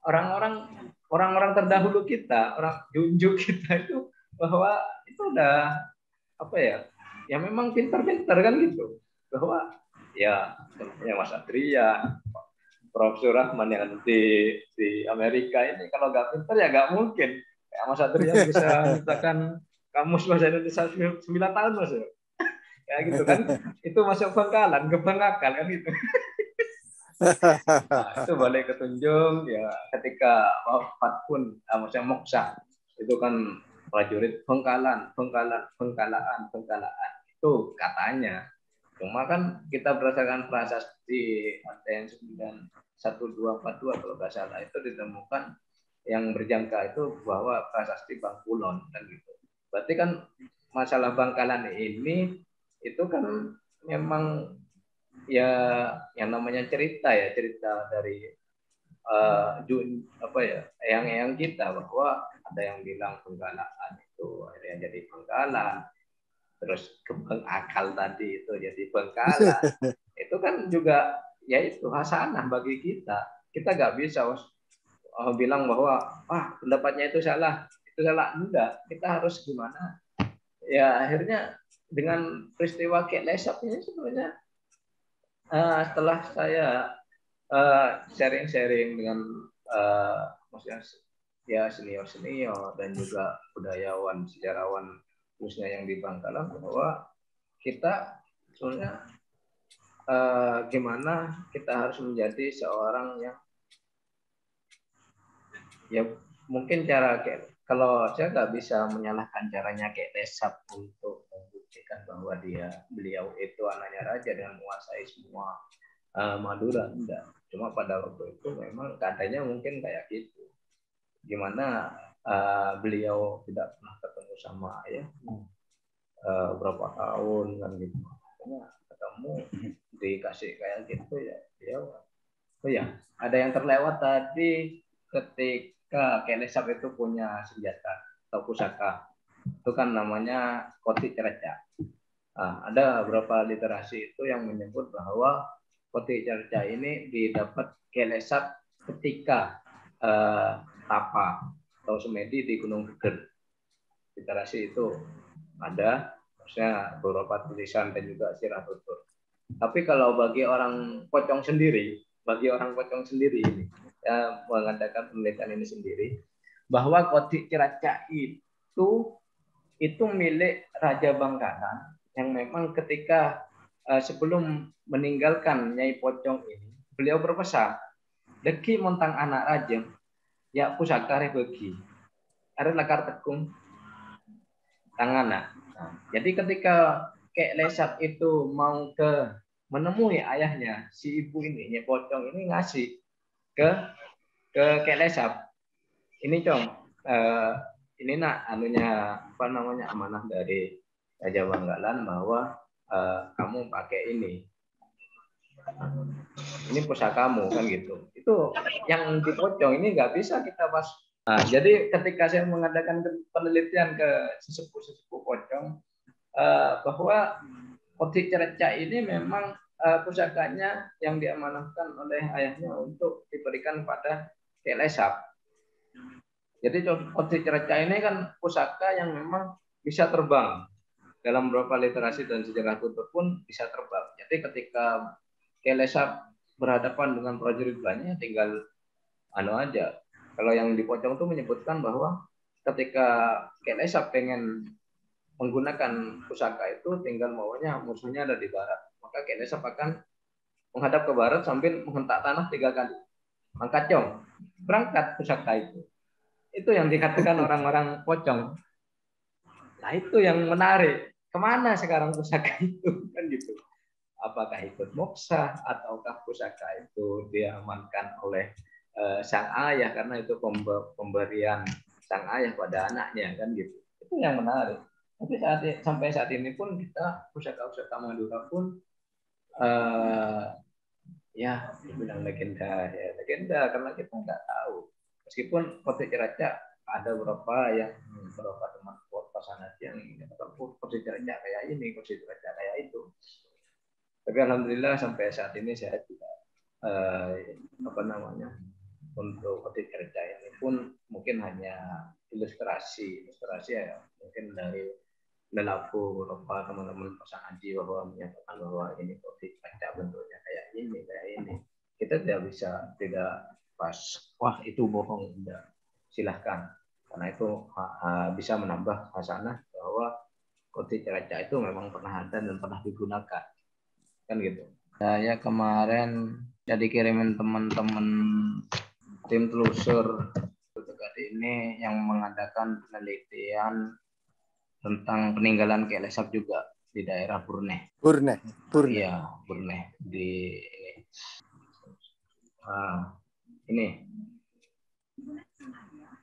orang-orang terdahulu kita, orang junjung kita itu bahwa itu udah apa ya memang pintar-pintar kan gitu, bahwa ya contohnya Mas Adrian, Prof. Surahman yang di Amerika ini kalau nggak pintar ya nggak mungkin kayak Mas Adrian bisa menciptakan kamus bahasa Indonesia 9 tahun Mas. Ya gitu kan, itu masuk Bangkalan, gebeng akal kan gitu. Nah, itu balik ke Tunjung ya ketika wafat pun maksudnya moksa itu kan prajurit Bengkalan, Bengkalaan itu katanya. Cuma kan kita berdasarkan prasasti ada yang 91242 kalau nggak salah itu ditemukan yang berjangka itu bahwa prasasti Bangkulon kan gitu. Berarti kan masalah Bangkalan ini itu kan memang ya yang namanya cerita dari eyang-eyang kita, bahwa ada yang bilang Bengkalaan itu ada yang jadi Bengkalan, terus gebeng akal tadi itu jadi Bengkalan. Itu kan juga ya itu hasanah bagi kita nggak bisa bilang bahwa pendapatnya itu salah enggak, kita harus gimana ya akhirnya dengan peristiwa Kek Lesap ini sebenarnya setelah saya sharing-sharing dengan maksudnya ya senior dan juga budayawan, sejarawan khususnya yang di Bangkalan, bahwa kita sebenarnya gimana kita harus menjadi seorang yang ya mungkin kalau saya nggak bisa menyalahkan caranya Kek Lesap untuk membuktikan bahwa beliau itu anaknya raja dan menguasai semua Madura, enggak. Cuma pada waktu itu memang katanya mungkin kayak gitu. Gimana beliau tidak pernah ketemu sama ayah berapa tahun kan gitu. Makanya ketemu dikasih kayak gitu ya. Ada yang terlewat tadi ketika Kek Lesap itu punya senjata atau pusaka. Itu kan namanya Koti Cerca. Ada beberapa literasi itu yang menyebut bahwa Koti Cerca ini didapat Kek Lesap ketika tapa atau semedi di Gunung Geger. Literasi itu ada, maksudnya beberapa tulisan dan juga sirah tutur. Tapi kalau bagi orang Pocong sendiri ini ya mengadakan penelitian ini sendiri, bahwa Koti Cerca itu milik Raja Bangkalan yang memang ketika sebelum meninggalkan Nyai Pocong ini, beliau berpesan, "Deki montang anak raja, ya pusaka bagi, ada lakar tekung tangan." Jadi ketika Kek Lesap itu mau menemui ayahnya, si ibu ini, Nyai Pocong ini ngasih ke Kek Lesap, "Ini Cong, ini nak amanah dari Raja Bangkalan bahwa kamu pakai ini pusakamu kan gitu." Itu yang di Pocong ini nggak bisa kita pas. Jadi ketika saya mengadakan penelitian ke sesepuh Pocong bahwa Koti Cerca ini memang pusakanya yang diamanahkan oleh ayahnya untuk diberikan pada Kek Lesap. Jadi Koti Cerca ini kan pusaka yang memang bisa terbang. Dalam beberapa literasi dan sejarah tutur pun bisa terbang. Jadi ketika Kek Lesap berhadapan dengan prajurit banyak, tinggal aja. Kalau yang di Pocong itu menyebutkan bahwa ketika KLSA pengen menggunakan pusaka itu, tinggal maunya musuhnya ada di barat. Maka KLSA akan menghadap ke barat sambil menghentak tanah 3 kali. Angkat jong, berangkat pusaka itu. Itu yang dikatakan orang-orang pocong. Nah itu yang menarik. Kemana sekarang pusaka itu? Kan gitu. Apakah ikut moksa ataukah pusaka itu diamankan oleh sang ayah karena itu pemberian sang ayah pada anaknya kan gitu. Itu yang menarik. Tapi sampai saat ini pun kita pusaka-pusaka Madura pun ya dibilang legenda ya legenda karena kita nggak tahu. Meskipun Kote Ciracas ada beberapa teman pasangan yang mengatakan Kote Ciracas kayak ini, Kote Ciracas kayak itu. Tapi alhamdulillah sampai saat ini saya tidak untuk Kote Ciracas ini pun mungkin hanya ilustrasi ya mungkin dari lelaku beberapa teman-teman pasangan haji bahwa menyatakan bahwa ini Kote Ciracas bentuknya kayak ini. Kita tidak pas wah itu bohong, tidak, silahkan karena itu bisa menambah hasanah bahwa Kote Ciracas itu memang pernah ada dan pernah digunakan kan gitu. Saya kemarin jadi kirimin teman-teman tim telusur dekat ini yang mengadakan penelitian tentang peninggalan KLSA juga di daerah Burne. Iya, Burne di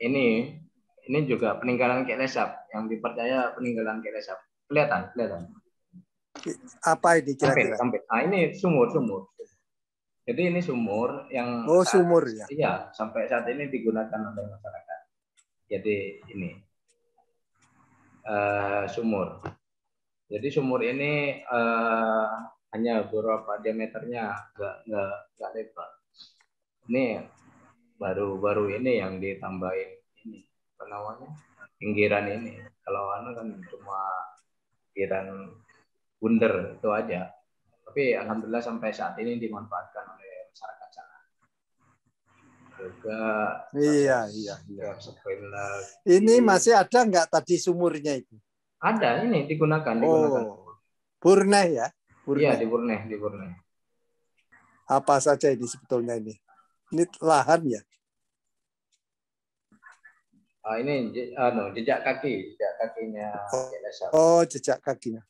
ini juga peninggalan KLSA yang dipercaya peninggalan KLSA. Kelihatan. Apa ini kira-kira? Nah, ini sumur. Jadi ini sumur yang sumur ya. Iya, sampai saat ini digunakan oleh masyarakat. Jadi ini sumur. Jadi sumur ini hanya beberapa diameternya, nggak lebar. Ini baru ini yang ditambahin ini apa namanya pinggiran ini. Kalau kan cuma pinggiran bundar itu aja. Tapi alhamdulillah sampai saat ini dimanfaatkan oleh masyarakat sana. Juga iya. Ini masih ada nggak tadi sumurnya itu? Ada, ini digunakan. Burne ya? Iya, di Burne. Apa saja ini sebetulnya ini? Ini lahan ya? Ini jejak kakinya KLSA. Jejak kakinya.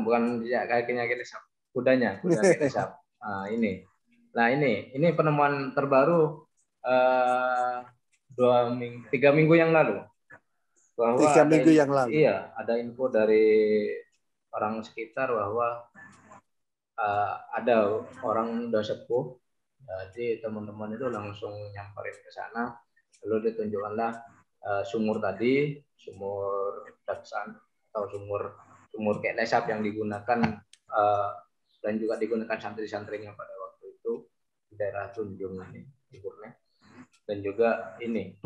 Bukan jejak kakinya KLSA, kuda KLSA. Nah, ini penemuan terbaru 3 minggu yang lalu. Bahwa 3 minggu yang lalu. Iya, ada info dari orang sekitar bahwa ada orang udah sepuh. Jadi teman-teman itu langsung nyamperin ke sana. Lalu ditunjukkanlah sumur tadi, sumur Daksan atau sumur KLSA yang digunakan dan juga digunakan santri-santrinya pada waktu itu di daerah Tunjung ini di Burne. Dan juga ini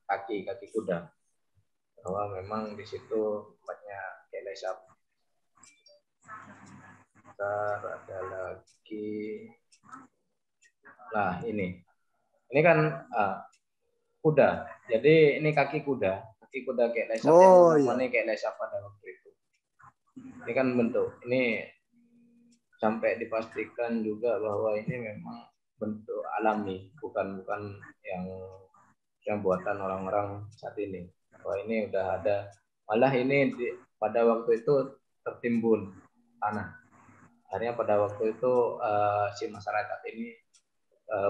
kaki kuda, bahwa memang di situ tempatnya KLSA. Ada lagi. Nah ini kan kuda. Jadi ini kaki kuda KLSA yang namanya KLSA pada waktu itu. Ini kan bentuk. Ini sampai dipastikan juga bahwa ini memang bentuk alami, bukan yang buatan orang-orang saat ini. Bahwa ini udah ada. Malah ini pada waktu itu tertimbun tanah. Akhirnya pada waktu itu si masyarakat ini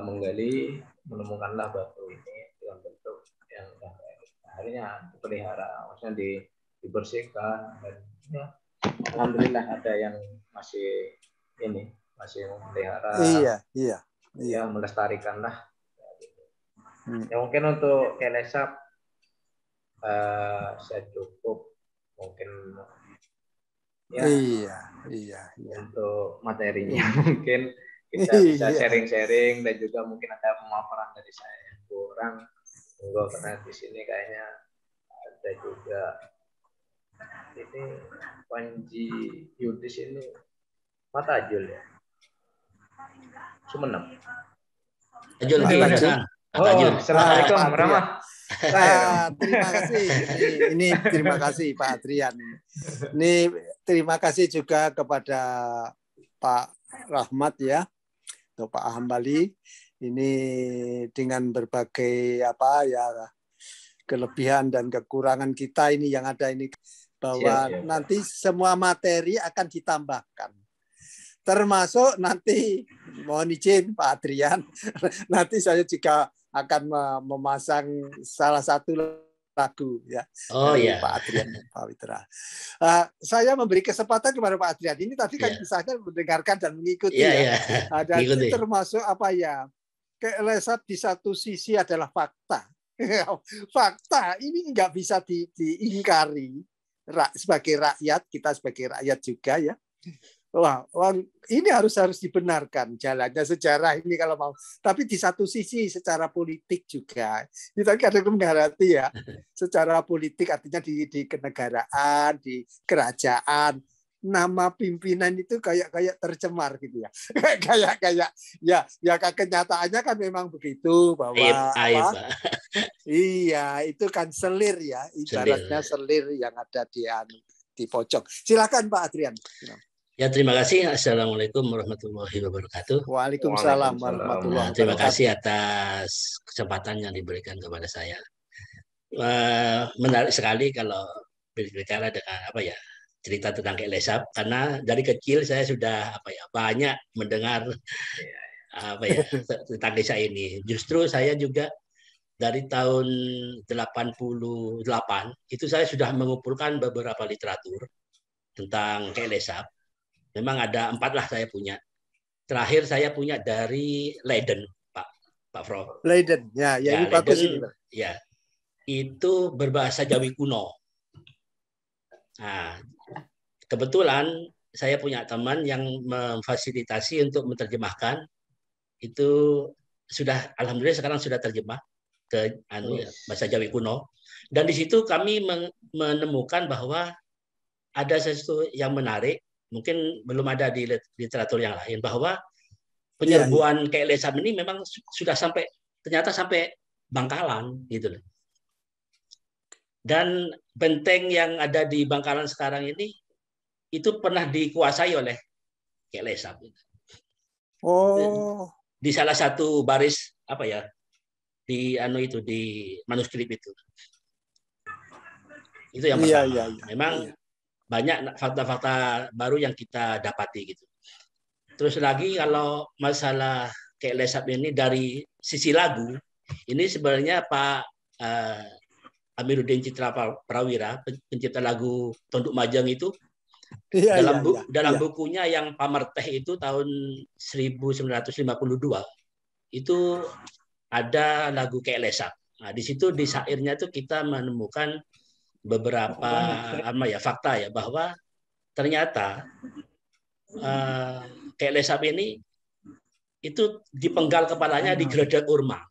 menggali, menemukanlah batu ini dengan bentuk yang akhirnya dipelihara, maksudnya dibersihkan dan ya alhamdulillah ada yang masih memelihara. Iya. Melestarikanlah. Ya mungkin untuk KLSA saya cukup mungkin ya. Iya. Untuk materinya mungkin kita bisa sharing-sharing dan juga mungkin ada pemaparan dari saya yang kurang. Karena di sini kayaknya ada juga ini Panji Yudis ini Matajul ya. Sumenep. Tajul. Assalamualaikum warahmatullahi Terima kasih. Ini terima kasih Pak Adrian. Ini terima kasih juga kepada Pak Rahmat ya, atau Pak Hambali. Ini dengan berbagai kelebihan dan kekurangan kita ini yang ada ini, bahwa nanti semua materi akan ditambahkan. Termasuk nanti mohon izin Pak Adrian, nanti saya juga akan memasang salah satu lagu ya dari Pak Adrian Pak Witra. Saya memberi kesempatan kepada Pak Adrian ini tadi kan misalnya mendengarkan dan mengikuti Dan itu termasuk KLSAP di satu sisi adalah fakta. Fakta ini nggak bisa diingkari sebagai rakyat, kita sebagai rakyat juga ya. Wah, ini harus dibenarkan jalannya sejarah ini kalau mau. Tapi di satu sisi secara politik juga, kita kadang menghadapi ya, secara politik artinya di kenegaraan, di kerajaan, nama pimpinan itu kayak tercemar gitu ya. kayak kenyataannya kan memang begitu bahwa iya itu kan selir ya, ibaratnya selir yang ada di pojok. Silakan Pak Adrian. Ya, terima kasih. Assalamualaikum warahmatullahi wabarakatuh. Waalaikumsalam warahmatullahi wabarakatuh. Terima kasih atas kesempatan yang diberikan kepada saya. Menarik sekali kalau berbicara dengan cerita tentang KLSAP, karena dari kecil saya sudah banyak mendengar tentang desa ini. Justru saya juga dari tahun 88 itu saya sudah mengumpulkan beberapa literatur tentang KLSAP. Memang ada 4 lah saya punya. Terakhir saya punya dari Leiden, Pak Prof. Leiden, ini bagus ini. Ya, itu berbahasa Jawi kuno. Nah, kebetulan saya punya teman yang memfasilitasi untuk menerjemahkan. Itu sudah, alhamdulillah sekarang sudah terjemah ke bahasa Jawi kuno. Dan di situ kami menemukan bahwa ada sesuatu yang menarik. Mungkin belum ada di literatur yang lain, bahwa penyerbuan KLSAP ini memang sudah ternyata sampai Bangkalan gitu loh. Dan benteng yang ada di Bangkalan sekarang ini itu pernah dikuasai oleh KLSAP. Di salah satu baris di manuskrip itu. Itu yang pertama. Memang banyak fakta-fakta baru yang kita dapati gitu. Terus lagi kalau masalah KLSAP ini dari sisi lagu, ini sebenarnya Pak Amiruddin Citra Prawira, pencipta lagu Tonduk Majang itu, dalam bukunya yang Pamerteh itu tahun 1952 itu ada lagu KLSAP. Nah, di situ di syairnya itu kita menemukan beberapa fakta ya, bahwa ternyata KLSAP ini itu dipenggal kepalanya di Geledak Urmang.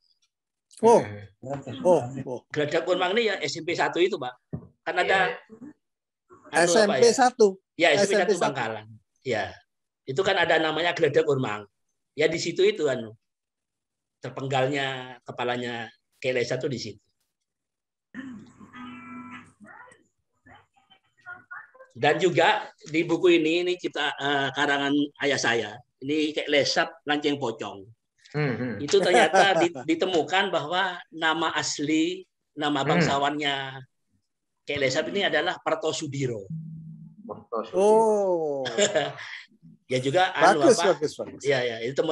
Geledak Urmang ini ya SMP 1 itu, Pak. Kan ada SMP 1. Ya, SMP 1 Bangkalan. Ya. Itu kan ada namanya Geledak Urmang. Ya di situ itu terpenggalnya kepalanya KLSAP itu di situ. Dan juga di buku ini cipta karangan ayah saya. Ini KLSAP Lanceng Pocong. Itu ternyata ditemukan bahwa nama asli, nama bangsawannya KLSAP ini adalah Partosudiro. Ya juga bagus. Ya, itu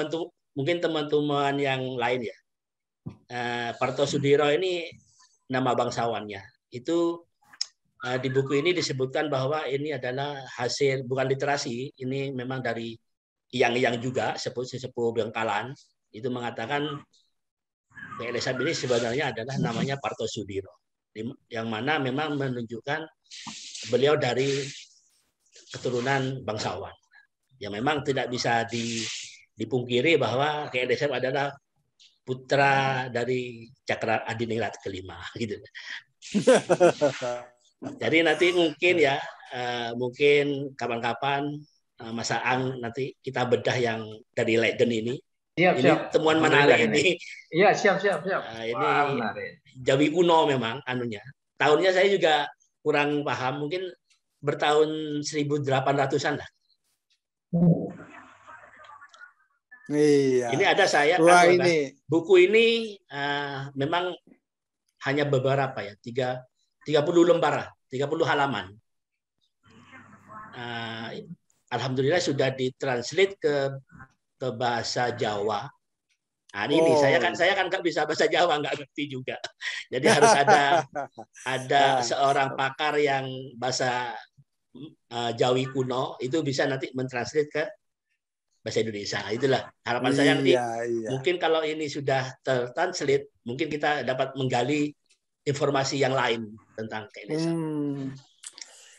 mungkin teman-teman yang lain ya. Partosudiro ini nama bangsawannya. Itu di buku ini disebutkan bahwa ini adalah hasil bukan literasi, ini memang dari yang juga sepuh Bangkalan itu mengatakan KLSAP ini sebenarnya adalah namanya Partosudiro, yang mana memang menunjukkan beliau dari keturunan bangsawan. Ya memang tidak bisa dipungkiri bahwa KLSAP adalah putra dari Cakra Adiningrat kelima gitu. Jadi nanti mungkin mungkin kapan-kapan Mas Aang nanti kita bedah yang dari Leiden ini Siap, Ini siap. temuan Alhamdulillah menarik ini. Iya, siap. Nah, ini Wah, menarik. Jawi kuno memang anunya. Tahunnya saya juga kurang paham, mungkin bertahun 1800-an lah. Iya. Ini ada saya Wah, apa, ini buku ini memang hanya beberapa ya, 30 lembar, 30 halaman. Alhamdulillah sudah ditranslate ke bahasa Jawa. Nah, ini saya kan nggak bisa bahasa Jawa, nggak ngerti juga. Jadi harus ada seorang pakar yang bahasa Jawi kuno itu bisa nanti mentranslate ke bahasa Indonesia. Itulah harapan saya nanti. Mungkin kalau ini sudah tertranslate, mungkin kita dapat menggali informasi yang lain tentang KLSA.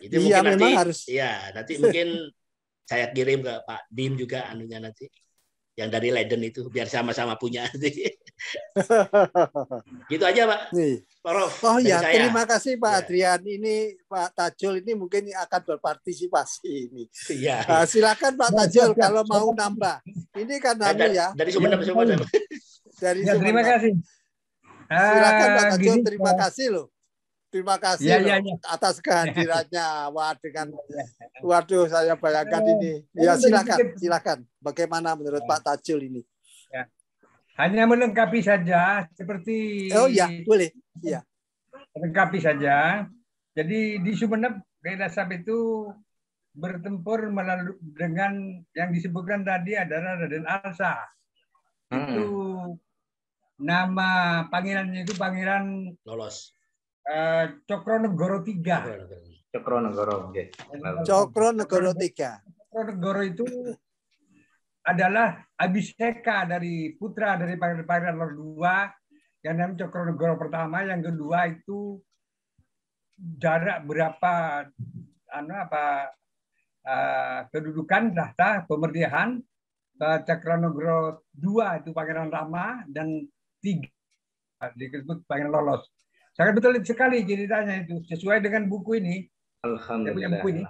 Itu mungkin nanti harus. Ya, nanti mungkin saya kirim ke Pak Dim juga anunya nanti. Yang dari Leiden itu biar sama-sama punya. Gitu aja, Pak. Prof, oh ya, terima kasih Pak Adrian. Ini Pak Tajul ini mungkin akan berpartisipasi ini. Ya. Silakan Pak Tajul kalau mau nambah. Ini kan ya. Dari Sumeneb. Dari ya, terima kasih. Silakan Pak Tajul, terima kasih loh. Terima kasih atas kehadirannya. Waduh, saya bayangkan ini. Ya, silakan. Bagaimana menurut Pak Tajul ini? Ya. Hanya melengkapi saja, seperti. Oh ya, boleh. Ya. Lengkapi saja. Jadi di Sumeneb, KLSA itu bertempur melalui dengan yang disebutkan tadi adalah Raden Alsa. Itu nama panggilannya itu Pangeran Lolos. Cokronegoro III. Cokronegoro, oke. Cokronegoro III. Cokronegoro itu adalah abiseka dari putra dari Pangeran Lor II yang namanya Cokronegoro pertama, yang kedua itu jarak berapa kedudukan tahta pemerintahan. Cokronegoro II itu Pangeran Rama dan III disebut Pangeran Lolos. Sangat betul sekali ceritanya itu, sesuai dengan buku ini. Alhamdulillah. Buku ini.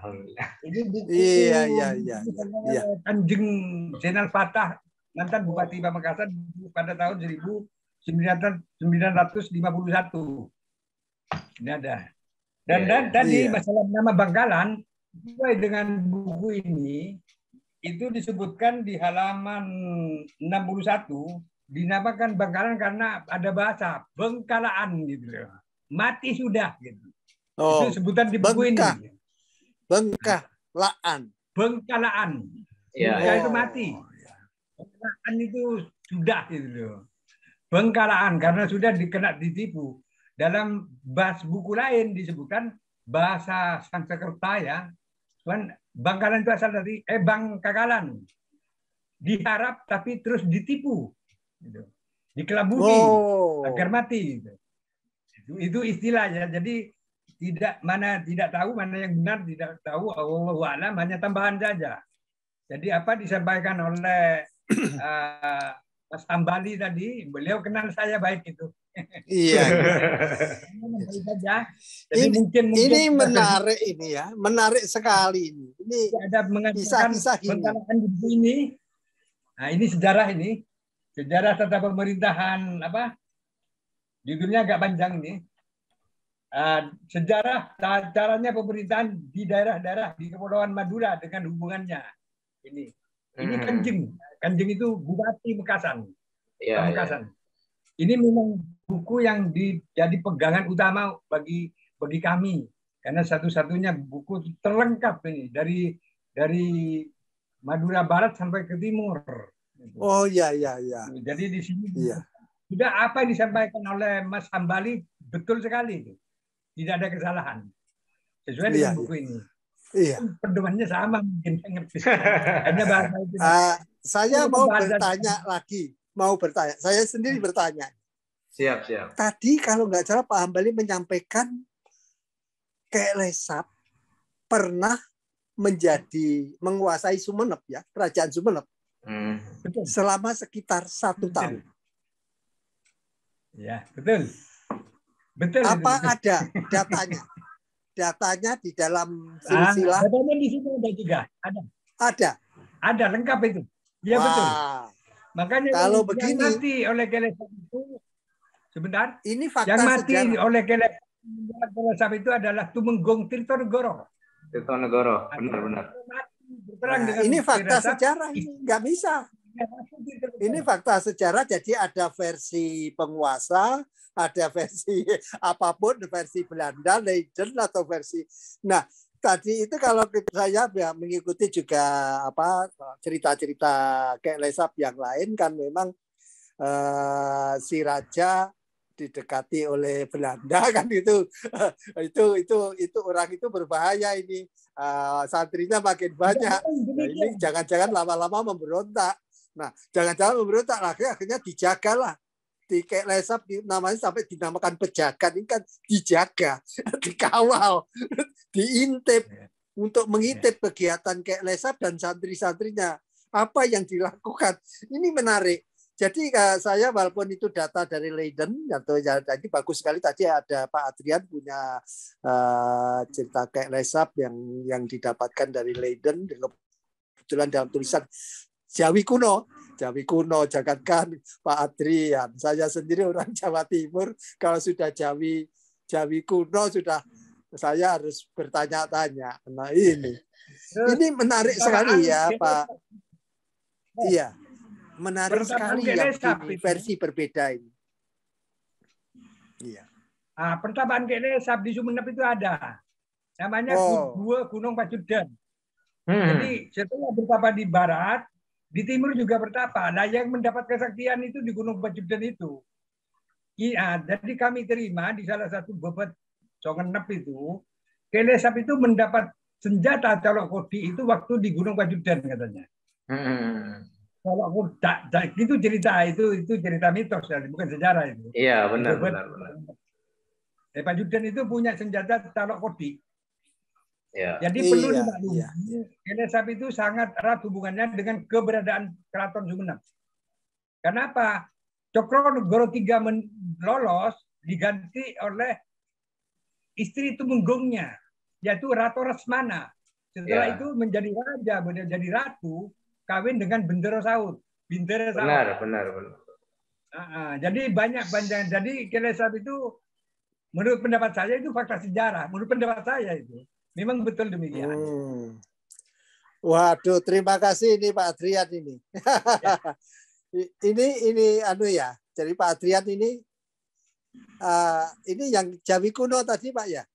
Ini buku iya. Kanjeng Zainal Fatah, mantan Bupati Pamekasan pada tahun 1951. Ini ada. Dan tadi masalah nama Bangkalan, sesuai dengan buku ini, itu disebutkan di halaman 61, dinamakan Bangkalan karena ada bahasa Bengkalaan gitu loh. Mati sudah gitu. Itu sebutan di buku ini. Bengkalaan. Bengka itu mati. Bengkalaan itu sudah gitu loh. Bengkalaan karena sudah dikena ditipu. Dalam buku lain disebutkan bahasa Sanskerta ya. Cuman Bangkalan itu asal dari Bangkakalan. Diharap tapi terus ditipu. Gitu. Dikelabui agar mati. Gitu. Itu istilahnya. Jadi tidak tahu mana yang benar, tidak tahu, Allahu a'lam, hanya tambahan saja. Jadi apa disampaikan oleh Mas Ambali tadi, beliau kenal saya baik itu. Iya. Jadi ini menarik ini ya, menarik sekali ini. Ini ada mengatakan Bangkalan di buku ini. Nah, ini sejarah ini. Sejarah tata pemerintahan apa? Judulnya agak panjang ini. Sejarah caranya pemerintahan di daerah-daerah di Kepulauan Madura dengan hubungannya. Ini Kanjeng. Kanjeng itu Bupati Mekasan. Pamekasan. Ini memang buku yang jadi pegangan utama bagi kami karena satu-satunya buku terlengkap ini dari Madura Barat sampai ke timur. Oh iya. Jadi di sini sudah apa yang disampaikan oleh Mas Hambali betul sekali. Tidak ada kesalahan. Sesuai dengan buku ini. Iya. Pedomannya sama mungkin ngerti. Hanya bahasa itu. Saya mau bertanya lagi. Saya sendiri bertanya. Siap. Tadi kalau nggak salah Pak Hambali menyampaikan KLSA pernah menguasai Sumeneb ya, Kerajaan Sumeneb. Selama sekitar 1 tahun. Ya, betul. Apa ada datanya? Datanya di dalam silsilah. Datanya di situ ada juga. Ada. Ada. Ada lengkap itu. Ya betul. Makanya kalau yang begini, mati oleh Kelesap itu, sebentar, ini fakta yang mati sejarah. oleh Kelesap itu adalah Tumenggung Tirtonegoro. Tirtonegoro, benar-benar. Nah, ini fakta sejarah, ini nggak bisa. Ini fakta sejarah, jadi ada versi penguasa, ada versi apapun, versi Belanda, Leiden atau versi. Nah, tadi itu kalau saya mengikuti juga apa cerita-cerita Kelesap yang lain kan memang si raja didekati oleh Belanda kan itu orang itu berbahaya ini, santrinya makin banyak. Nah, ini jangan-jangan lama-lama memberontak. Nah, jangan-jangan memberontak akhirnya dijagalah di Kelesap, namanya sampai dinamakan pejagan, ini kan dijaga, dikawal, diintip untuk mengintip kegiatan Kelesap dan santri-santrinya. Apa yang dilakukan? Ini menarik. Jadi saya walaupun itu data dari Leiden atau jadi bagus sekali tadi ada Pak Adrian punya cerita Kelesap yang didapatkan dari Leiden kebetulan dalam tulisan Jawi kuno, jangankan Pak Adrian, saya sendiri orang Jawa Timur, kalau sudah Jawi kuno sudah saya harus bertanya-tanya. Nah ini menarik sekali ya Pak. Iya, menarik sekali yang begini, versi berbeda ini. Iya. Nah, pertapaan Kelesap di Sumeneb itu ada, namanya Gua Gunung Pacudan. Jadi setelah bertapa di barat, di timur juga bertapa. Nah, yang mendapat kesaktian itu di Gunung Pacudan itu. Iya, jadi kami terima di salah satu bebet Songenep itu, Kelesap itu mendapat senjata colok kodi itu waktu di Gunung Pacudan katanya. Kalau aku itu cerita mitos ya, bukan sejarah itu. Iya, benar. Pacudan itu punya senjata colok kodi. Ya. Jadi perlu dimaklumi, Kelesap itu sangat erat hubungannya dengan keberadaan Keraton Sumeneb. Kenapa? Cokronegoro III lolos diganti oleh istri Tumenggungnya, yaitu Ratu Resmana. Setelah itu menjadi raja, menjadi ratu, kawin dengan Bendero Saud. Benar. Jadi banyak. Jadi Kelesap itu menurut pendapat saya itu fakta sejarah. Menurut pendapat saya itu memang betul demikian. Waduh, terima kasih ini Pak Adrian ini. Ya. ini ya. Jadi Pak Adrian ini yang Jawi kuno tadi Pak ya.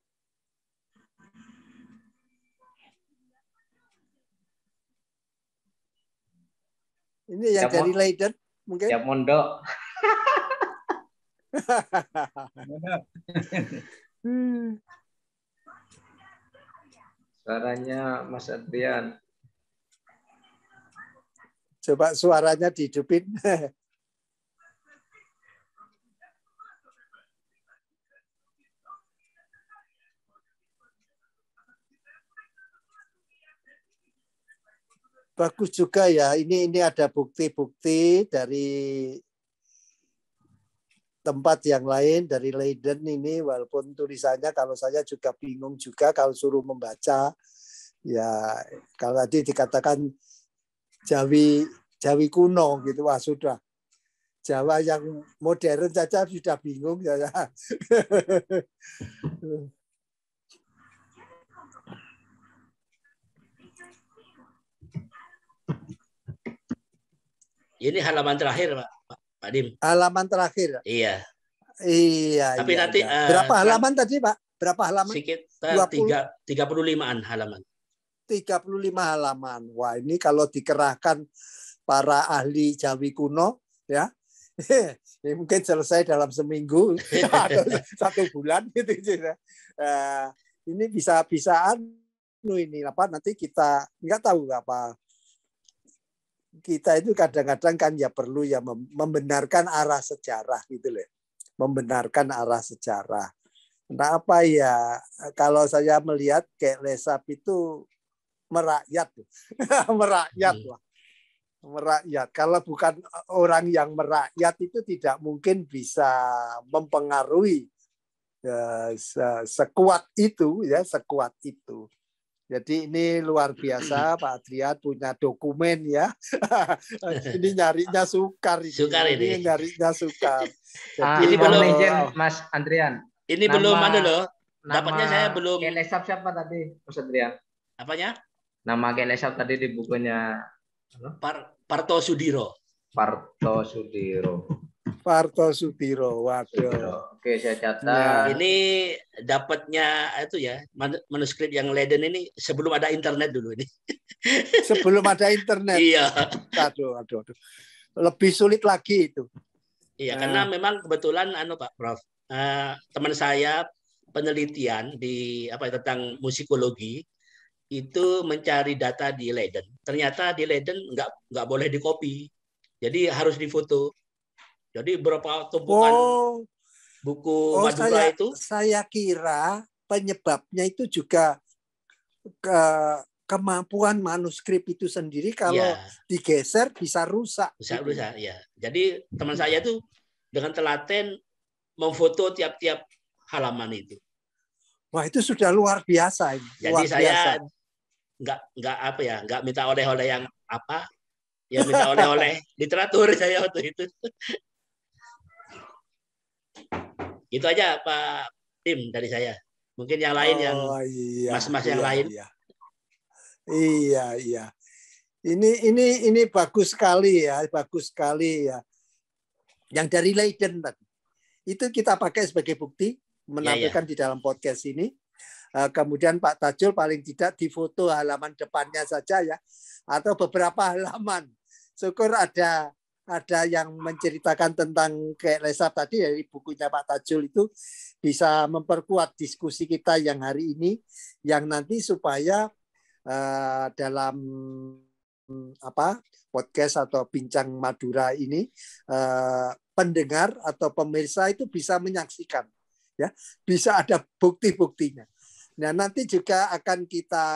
Ini yang dari Leiden mungkin. Siap mondok. Suaranya Mas Adrian. Coba suaranya dihidupin. Bagus juga ya. Ini ada bukti-bukti dari tempat yang lain, dari Leiden ini, walaupun tulisannya kalau saya juga bingung juga kalau suruh membaca. Ya kalau tadi dikatakan Jawi kuno gitu, wah sudah. Jawa yang modern saja sudah bingung saya. Ini halaman terakhir, Pak Dim. Halaman terakhir. Iya. Tapi nanti berapa halaman tadi, Pak? Berapa halaman? Sekitar 35-an halaman. 35 halaman. Wah, ini kalau dikerahkan para ahli Jawi kuno ya. Ini mungkin selesai dalam seminggu atau 1 bulan gitu ya. Ini bisa-bisaan ini apa nanti kita nggak tahu apa. Kita itu kadang-kadang kan ya perlu ya membenarkan arah sejarah gitu loh. Membenarkan arah sejarah. Nah apa ya kalau saya melihat Kelesap itu merakyat. Merakyat lah. Merakyat. Kalau bukan orang yang merakyat itu tidak mungkin bisa mempengaruhi sekuat itu ya, sekuat itu. Jadi ini luar biasa, Pak Adrian punya dokumen ya. Ini nyarinya sukar ini. Sukar ini. Ini nyarinya sukar. Jadi ini belum izin Mas Andrian. Ini belum ada loh. Dapatnya saya belum. Kelesap siapa tadi, Mas Andrian? Apanya? Nama Kelesap tadi di bukunya Parto Sudiro. Parto Sudiro. Parto Sudiro, waduh. Oke, saya catat. Ya. Ini dapatnya itu ya, manuskrip yang Leiden ini sebelum ada internet dulu ini. Sebelum ada internet. Iya. Aduh. Lebih sulit lagi itu. Iya, karena memang kebetulan Pak Prof, teman saya penelitian di tentang musikologi itu mencari data di Leiden. Ternyata di Leiden nggak boleh dikopi, jadi harus difoto. Jadi berapa tumpukan buku Madura itu? Saya kira penyebabnya itu juga kemampuan manuskrip itu sendiri kalau digeser bisa rusak. Bisa rusak, ya. Jadi teman saya itu dengan telaten memfoto tiap-tiap halaman itu. Wah, itu sudah luar biasa ini. Jadi saya nggak minta oleh-oleh yang apa, ya minta oleh-oleh literatur saya waktu itu. Itu aja Pak Tim dari saya. Mungkin yang lain yang mas-mas yang lain. Iya. Ini bagus sekali ya, Yang dari Leiden tadi. Itu kita pakai sebagai bukti menampilkan di dalam podcast ini. Kemudian Pak Tajul paling tidak difoto halaman depannya saja ya, atau beberapa halaman. Syukur ada yang menceritakan tentang Kelesap tadi dari bukunya Pak Tajul itu bisa memperkuat diskusi kita yang hari ini, yang nanti supaya dalam podcast atau Bincang Madura ini pendengar atau pemirsa itu bisa menyaksikan, ya, bisa ada bukti-buktinya. Nah, nanti juga akan kita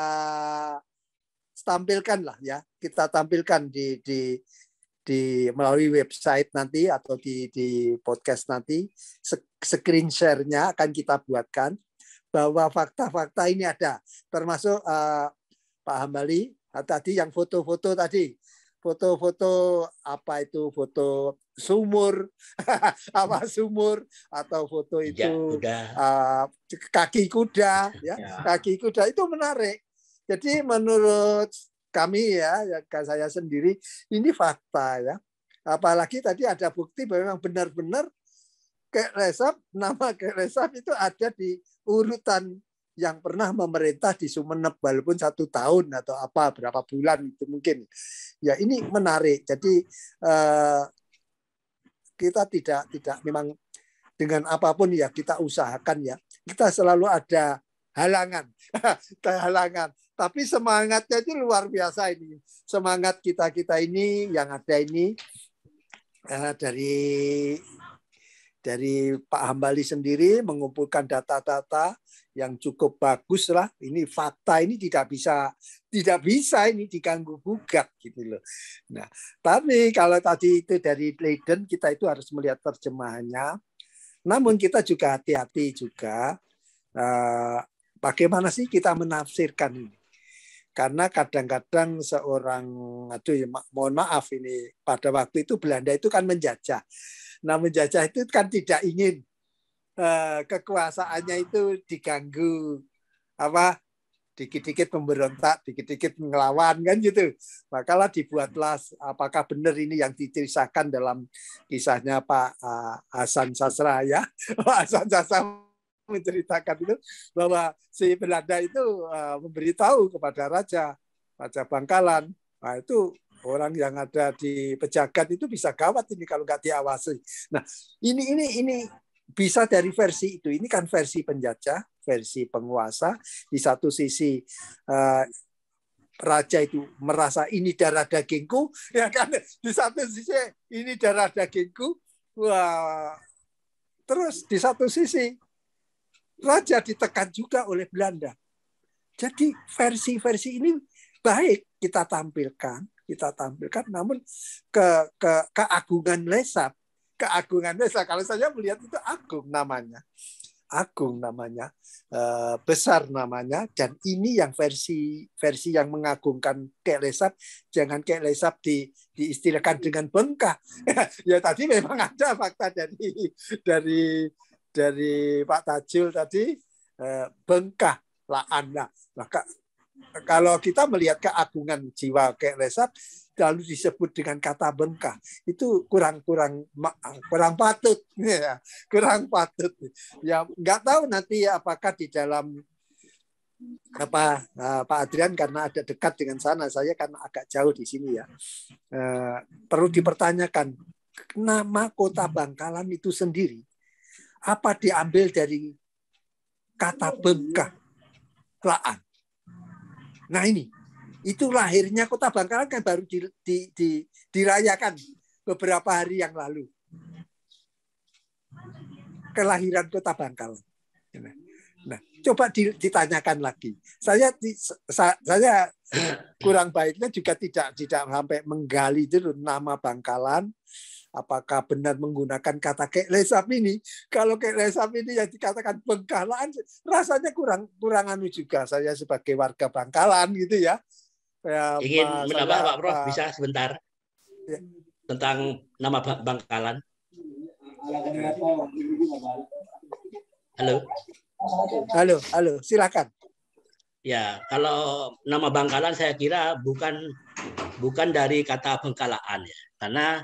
tampilkan lah ya, kita tampilkan di melalui website nanti atau di podcast nanti, screen share-nya akan kita buatkan bahwa fakta-fakta ini ada, termasuk Pak Hambali tadi yang foto-foto tadi, foto-foto foto sumur sumur atau foto itu kaki kuda ya, kaki kuda itu menarik. Jadi menurut kami ya saya sendiri ini fakta ya. Apalagi tadi ada bukti bahwa memang benar-benar Kelesap, nama Kelesap itu ada di urutan yang pernah memerintah di Sumeneb walaupun 1 tahun atau berapa bulan itu mungkin. Ya ini menarik. Jadi kita tidak memang dengan apapun ya kita usahakan ya. Kita selalu ada halangan. Tapi semangatnya itu luar biasa ini. Semangat kita ini yang ada ini dari Pak Hambali sendiri mengumpulkan data-data yang cukup bagus lah. Ini fakta ini tidak bisa ini diganggu gugat gitu loh. Nah, tapi kalau tadi itu dari Leiden kita itu harus melihat terjemahannya. Namun kita juga hati-hati juga bagaimana sih kita menafsirkan ini. Karena kadang-kadang seorang, mohon maaf ini, pada waktu itu Belanda itu kan menjajah. Nah, menjajah itu kan tidak ingin kekuasaannya itu diganggu, dikit-dikit memberontak, dikit-dikit ngelawan kan gitu. Makalah dibuatlah, apakah benar ini yang diceritakan dalam kisahnya Pak Hasan Sasra ya, Pak Hasan Sasra menceritakan itu bahwa si Belanda itu memberitahu kepada Raja Bangkalan, nah itu orang yang ada di pejagat itu bisa gawat ini kalau nggak diawasi. Nah ini bisa dari versi itu. Ini kan versi penjajah, versi penguasa. Di satu sisi raja itu merasa ini darah dagingku, ya kan? Di satu sisi ini darah dagingku. Wah, terus di satu sisi raja ditekan juga oleh Belanda. Jadi versi-versi ini baik kita tampilkan, namun keagungan Lesap kalau saya melihat itu agung namanya. agung namanya, besar namanya, dan ini yang versi yang mengagungkan Kek Lesap. Jangan Kek Lesap diistilahkan dengan bengkah. Ya tadi memang ada fakta dari Pak Tajul tadi, bengkah laan. Nah, maka kalau kita melihat keagungan jiwa Kek Lesap lalu disebut dengan kata bengkah, itu kurang patut, ya, kurang patut. Ya nggak tahu nanti apakah di dalam Pak Adrian, karena ada dekat dengan sana, saya karena agak jauh di sini ya, perlu dipertanyakan nama kota Bangkalan itu sendiri apa diambil dari kata bengkah, laan. Nah ini, itu lahirnya kota Bangkalan kan baru dirayakan beberapa hari yang lalu. Kelahiran kota Bangkalan. Nah, coba ditanyakan lagi. Saya kurang baiknya juga tidak sampai menggali dulu nama Bangkalan. Apakah benar menggunakan kata Kek Lesap ini? Kalau Kek Lesap ini yang dikatakan bengkalaan, rasanya kurang anu juga. Saya sebagai warga Bangkalan gitu ya. Ingin menambah Pak Prof, bisa sebentar ya, tentang nama Bangkalan. Halo, silakan. Ya, kalau nama Bangkalan saya kira bukan dari kata bengkalaan ya, karena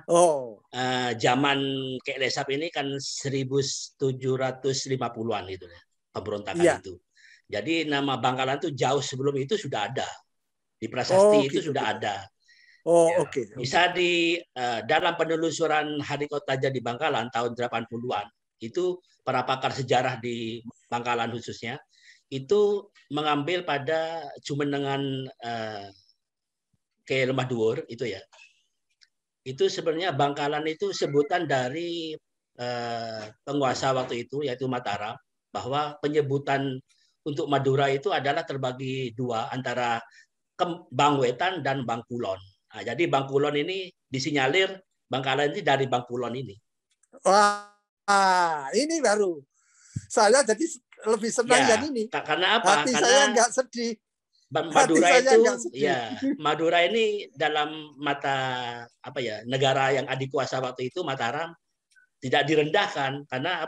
zaman Kek Lesap ini kan 1750-an itu ya, pemberontakan itu. Jadi nama Bangkalan itu jauh sebelum itu sudah ada. Di prasasti itu sudah ada. Bisa di dalam penelusuran Hari Kota Jadi Bangkalan tahun 80-an, itu para pakar sejarah di Bangkalan khususnya itu mengambil pada Jumenengan ke Lemah Dhuwur itu ya. Itu sebenarnya Bangkalan itu sebutan dari penguasa waktu itu yaitu Mataram, bahwa penyebutan untuk Madura itu adalah terbagi dua antara Bangwetan dan Bangkulon. Nah, jadi Bangkulon ini disinyalir Bangkalan ini dari Bangkulon ini. Wah, ini baru. Saya jadi lebih senang yang ini. Karena apa? Hati karena saya nggak sedih. Madura itu, ya Madura ini dalam mata negara yang adik kuasa waktu itu Mataram tidak direndahkan karena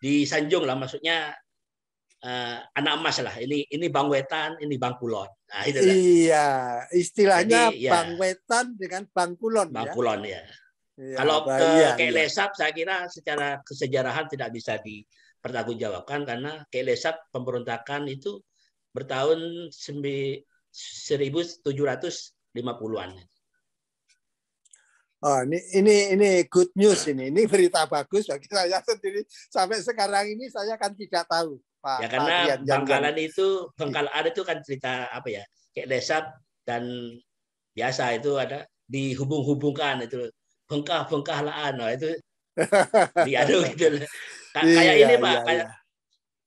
disanjung lah, maksudnya anak emas lah. Ini Bangwetan, ini Bangkulon. Nah, itu iya, istilahnya jadi, Bangwetan dengan Bangkulon. Bangkulon ya. Kalau ke Kek Lesap, saya kira secara kesejarahan tidak bisa dipertanggungjawabkan karena Kek Lesap pemberontakan itu bertahun 1750-an. Oh, ini good news ini berita bagus bagi saya sendiri. Sampai sekarang ini saya kan tidak tahu. Pak, ya karena Bangkalan itu kan cerita Kek Lesap dan biasa itu ada dihubung-hubungkan itu bengkah laan, itu diadu gitu. Kayak ini Pak, kayak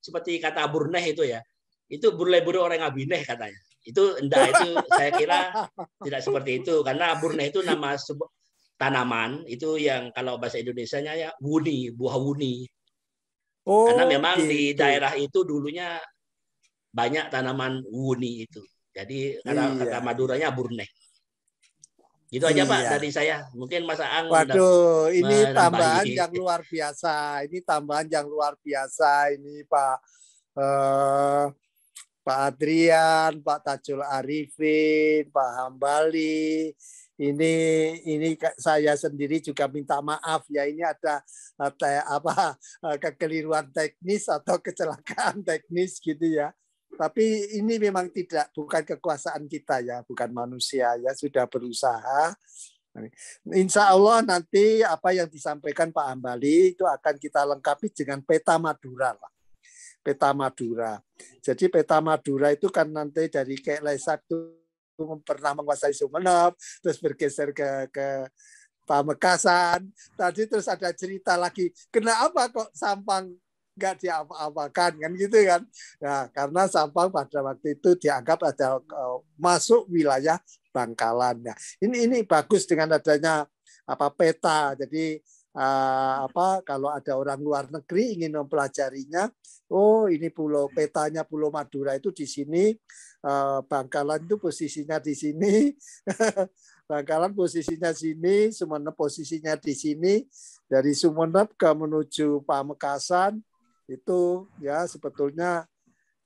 seperti kata Burneh itu ya. Itu burle-burle orang Ngabineh katanya. Itu saya kira tidak seperti itu karena Burneh itu nama tanaman itu yang kalau bahasa Indonesianya ya wuni, buah wuni. Karena memang di daerah itu dulunya banyak tanaman wuni itu. Jadi kata Maduranya Burneh. Gitu aja Pak dari saya. Mungkin Mas Aang. Waduh, ini tambahan yang luar biasa. Ini tambahan yang luar biasa ini Pak Adrian, Pak Tajul Arifin, Pak Hambali. Ini saya sendiri juga minta maaf ya, ini ada kekeliruan teknis atau kecelakaan teknis gitu ya. Tapi ini memang bukan kekuasaan kita ya, bukan manusia ya, sudah berusaha. Insya Allah nanti apa yang disampaikan Pak Hambali itu akan kita lengkapi dengan peta Madura lah. Peta Madura. Jadi peta Madura itu kan nanti dari Kek Lesap itu pernah menguasai Sumeneb, terus bergeser ke Pamekasan. Tadi terus ada cerita lagi, kenapa kok Sampang nggak diapa-apakan kan gitu kan? Nah, karena Sampang pada waktu itu dianggap ada masuk wilayah Bangkalan. Nah, ini bagus dengan adanya peta. Jadi kalau ada orang luar negeri ingin mempelajarinya, oh ini petanya Pulau Madura itu di sini, Bangkalan itu posisinya di sini, Bangkalan posisinya sini, Sumeneb posisinya di sini, dari Sumeneb ke menuju Pamekasan itu ya sebetulnya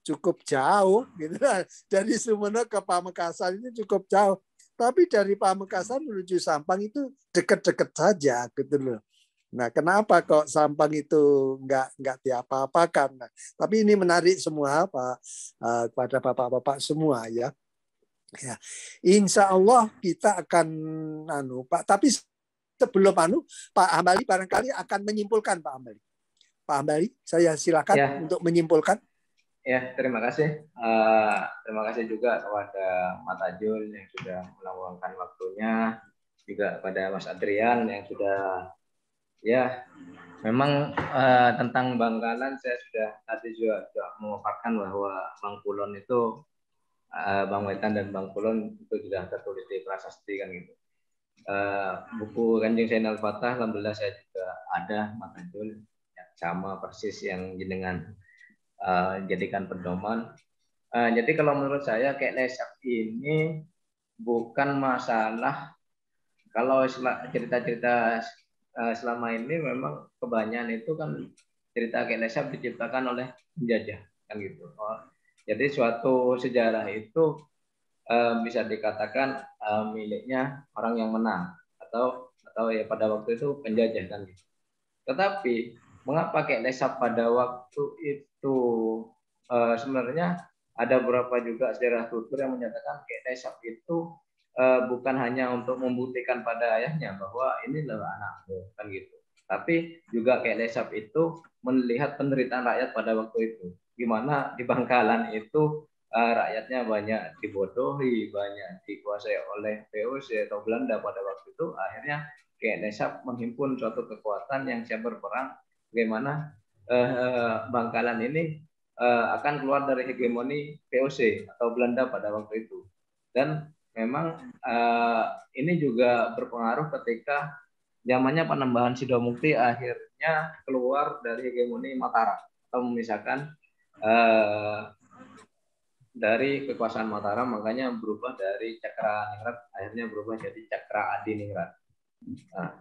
cukup jauh gitu. Dari Sumeneb ke Pamekasan ini cukup jauh. Tapi dari Pamekasan menuju Sampang itu dekat-dekat saja gitu loh. Nah, kenapa kok Sampang itu nggak diapa-apakan? Nah, tapi ini menarik semua Pak, pada bapak-bapak semua ya. Ya, Insya Allah kita akan Pak. Tapi sebelum Pak Hambali barangkali akan menyimpulkan Pak Hambali. Pak Hambali, saya silakan untuk menyimpulkan. Ya, terima kasih. Terima kasih juga kepada Mas Tajul yang sudah meluangkan waktunya, juga kepada Mas Adrian yang sudah memang tentang Bangkalan saya sudah tadi juga memaparkan bahwa Bang Kulon itu Bang Wetan dan Bang Kulon itu sudah tertulis di prasasti kan gitu. Buku Kanjeng Zainal Fatah alhamdulillah saya juga ada Mas Tajul sama persis yang jenengan jadikan pedoman. Jadi kalau menurut saya kayak lesap ini bukan masalah kalau cerita-cerita selama ini memang kebanyakan itu kan cerita kayak lesap diciptakan oleh penjajah kan gitu. Jadi suatu sejarah itu bisa dikatakan miliknya orang yang menang atau ya pada waktu itu penjajah kan gitu. Tetapi mengapa kayak lesap pada waktu itu sebenarnya ada beberapa juga sejarah tutur yang menyatakan kayak lesap itu bukan hanya untuk membuktikan pada ayahnya bahwa ini adalah anakmu kan gitu. Tapi juga kayak lesap itu melihat penderitaan rakyat pada waktu itu. Gimana di Bangkalan itu rakyatnya banyak dibodohi, banyak dikuasai oleh VOC atau Belanda pada waktu itu. Akhirnya kayak lesap menghimpun suatu kekuatan yang siap berperang bagaimana Bangkalan ini akan keluar dari hegemoni VOC atau Belanda pada waktu itu. Dan memang ini juga berpengaruh ketika zamannya Panembahan Sidomukti akhirnya keluar dari hegemoni Mataram atau memisahkan dari kekuasaan Mataram, makanya berubah dari Cakraningrat akhirnya berubah jadi Cakra Adiningrat. Nah,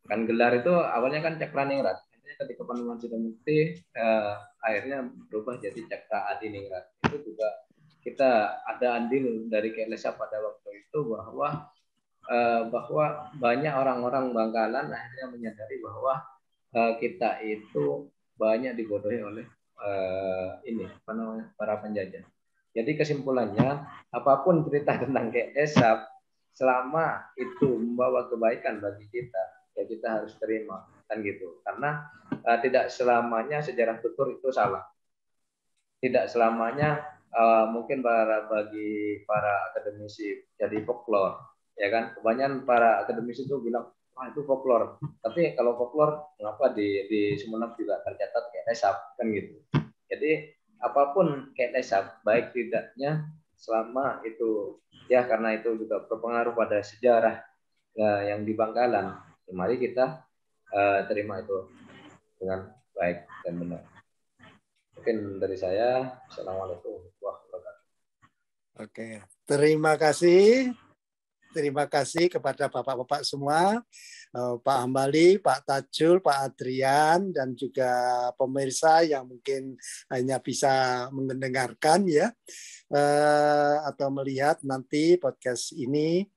kan gelar itu awalnya kan Cakraningrat, akhirnya ketika Panembahan Sidomukti akhirnya berubah jadi Cakra Adiningrat. Itu juga kita ada andil dari Kelesa pada waktu itu bahwa banyak orang-orang Bangkalan akhirnya menyadari bahwa kita itu banyak dibodohi oleh para penjajah. Jadi kesimpulannya apapun cerita tentang Kelesa selama itu membawa kebaikan bagi kita, ya kita harus terima kan gitu. Karena tidak selamanya sejarah tutur itu salah. Tidak selamanya mungkin bagi para akademisi jadi folklore, ya kan? Kebanyakan para akademisi itu bilang, wah itu folklore. Tapi kalau folklore, mengapa di Sumeneb juga tercatat kayak lesap, kan gitu. Jadi apapun kayak lesap, baik tidaknya selama itu, ya karena itu juga berpengaruh pada sejarah yang di Bangkalan. Mari kita terima itu dengan baik dan benar. Mungkin dari saya, Assalamualaikum warahmatullahi wabarakatuh. Oke, terima kasih. Terima kasih kepada bapak-bapak semua, Pak Hambali, Pak Tajul, Pak Adrian, dan juga pemirsa yang mungkin hanya bisa mendengarkan ya, atau melihat nanti podcast ini.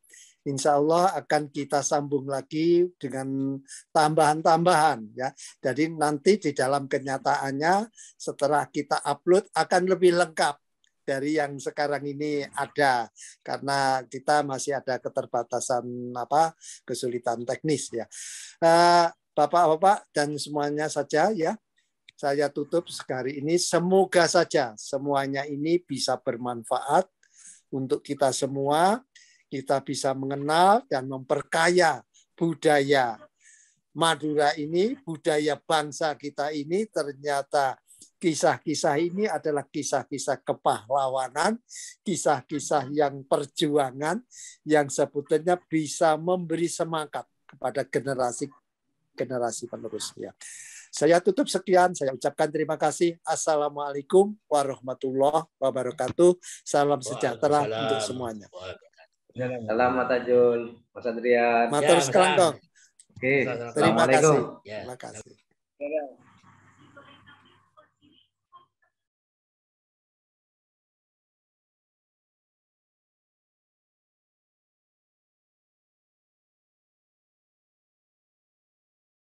Insya Allah akan kita sambung lagi dengan tambahan-tambahan ya. Jadi nanti di dalam kenyataannya setelah kita upload akan lebih lengkap dari yang sekarang ini ada, karena kita masih ada keterbatasan kesulitan teknis ya. Bapak-bapak dan semuanya saja ya. Saya tutup sekali ini, semoga saja semuanya ini bisa bermanfaat untuk kita semua. Kita bisa mengenal dan memperkaya budaya Madura ini, budaya bangsa kita ini. Ternyata kisah-kisah ini adalah kisah-kisah kepahlawanan, kisah-kisah yang perjuangan, yang sebetulnya bisa memberi semangat kepada generasi generasi penerus. Ya. Saya tutup sekian. Saya ucapkan terima kasih. Assalamualaikum warahmatullahi wabarakatuh. Salam sejahtera untuk semuanya. Salam Mas Tajul, Mas Adrian. Matur sekalian. Oke, Terima kasih. Ya. Terima kasih.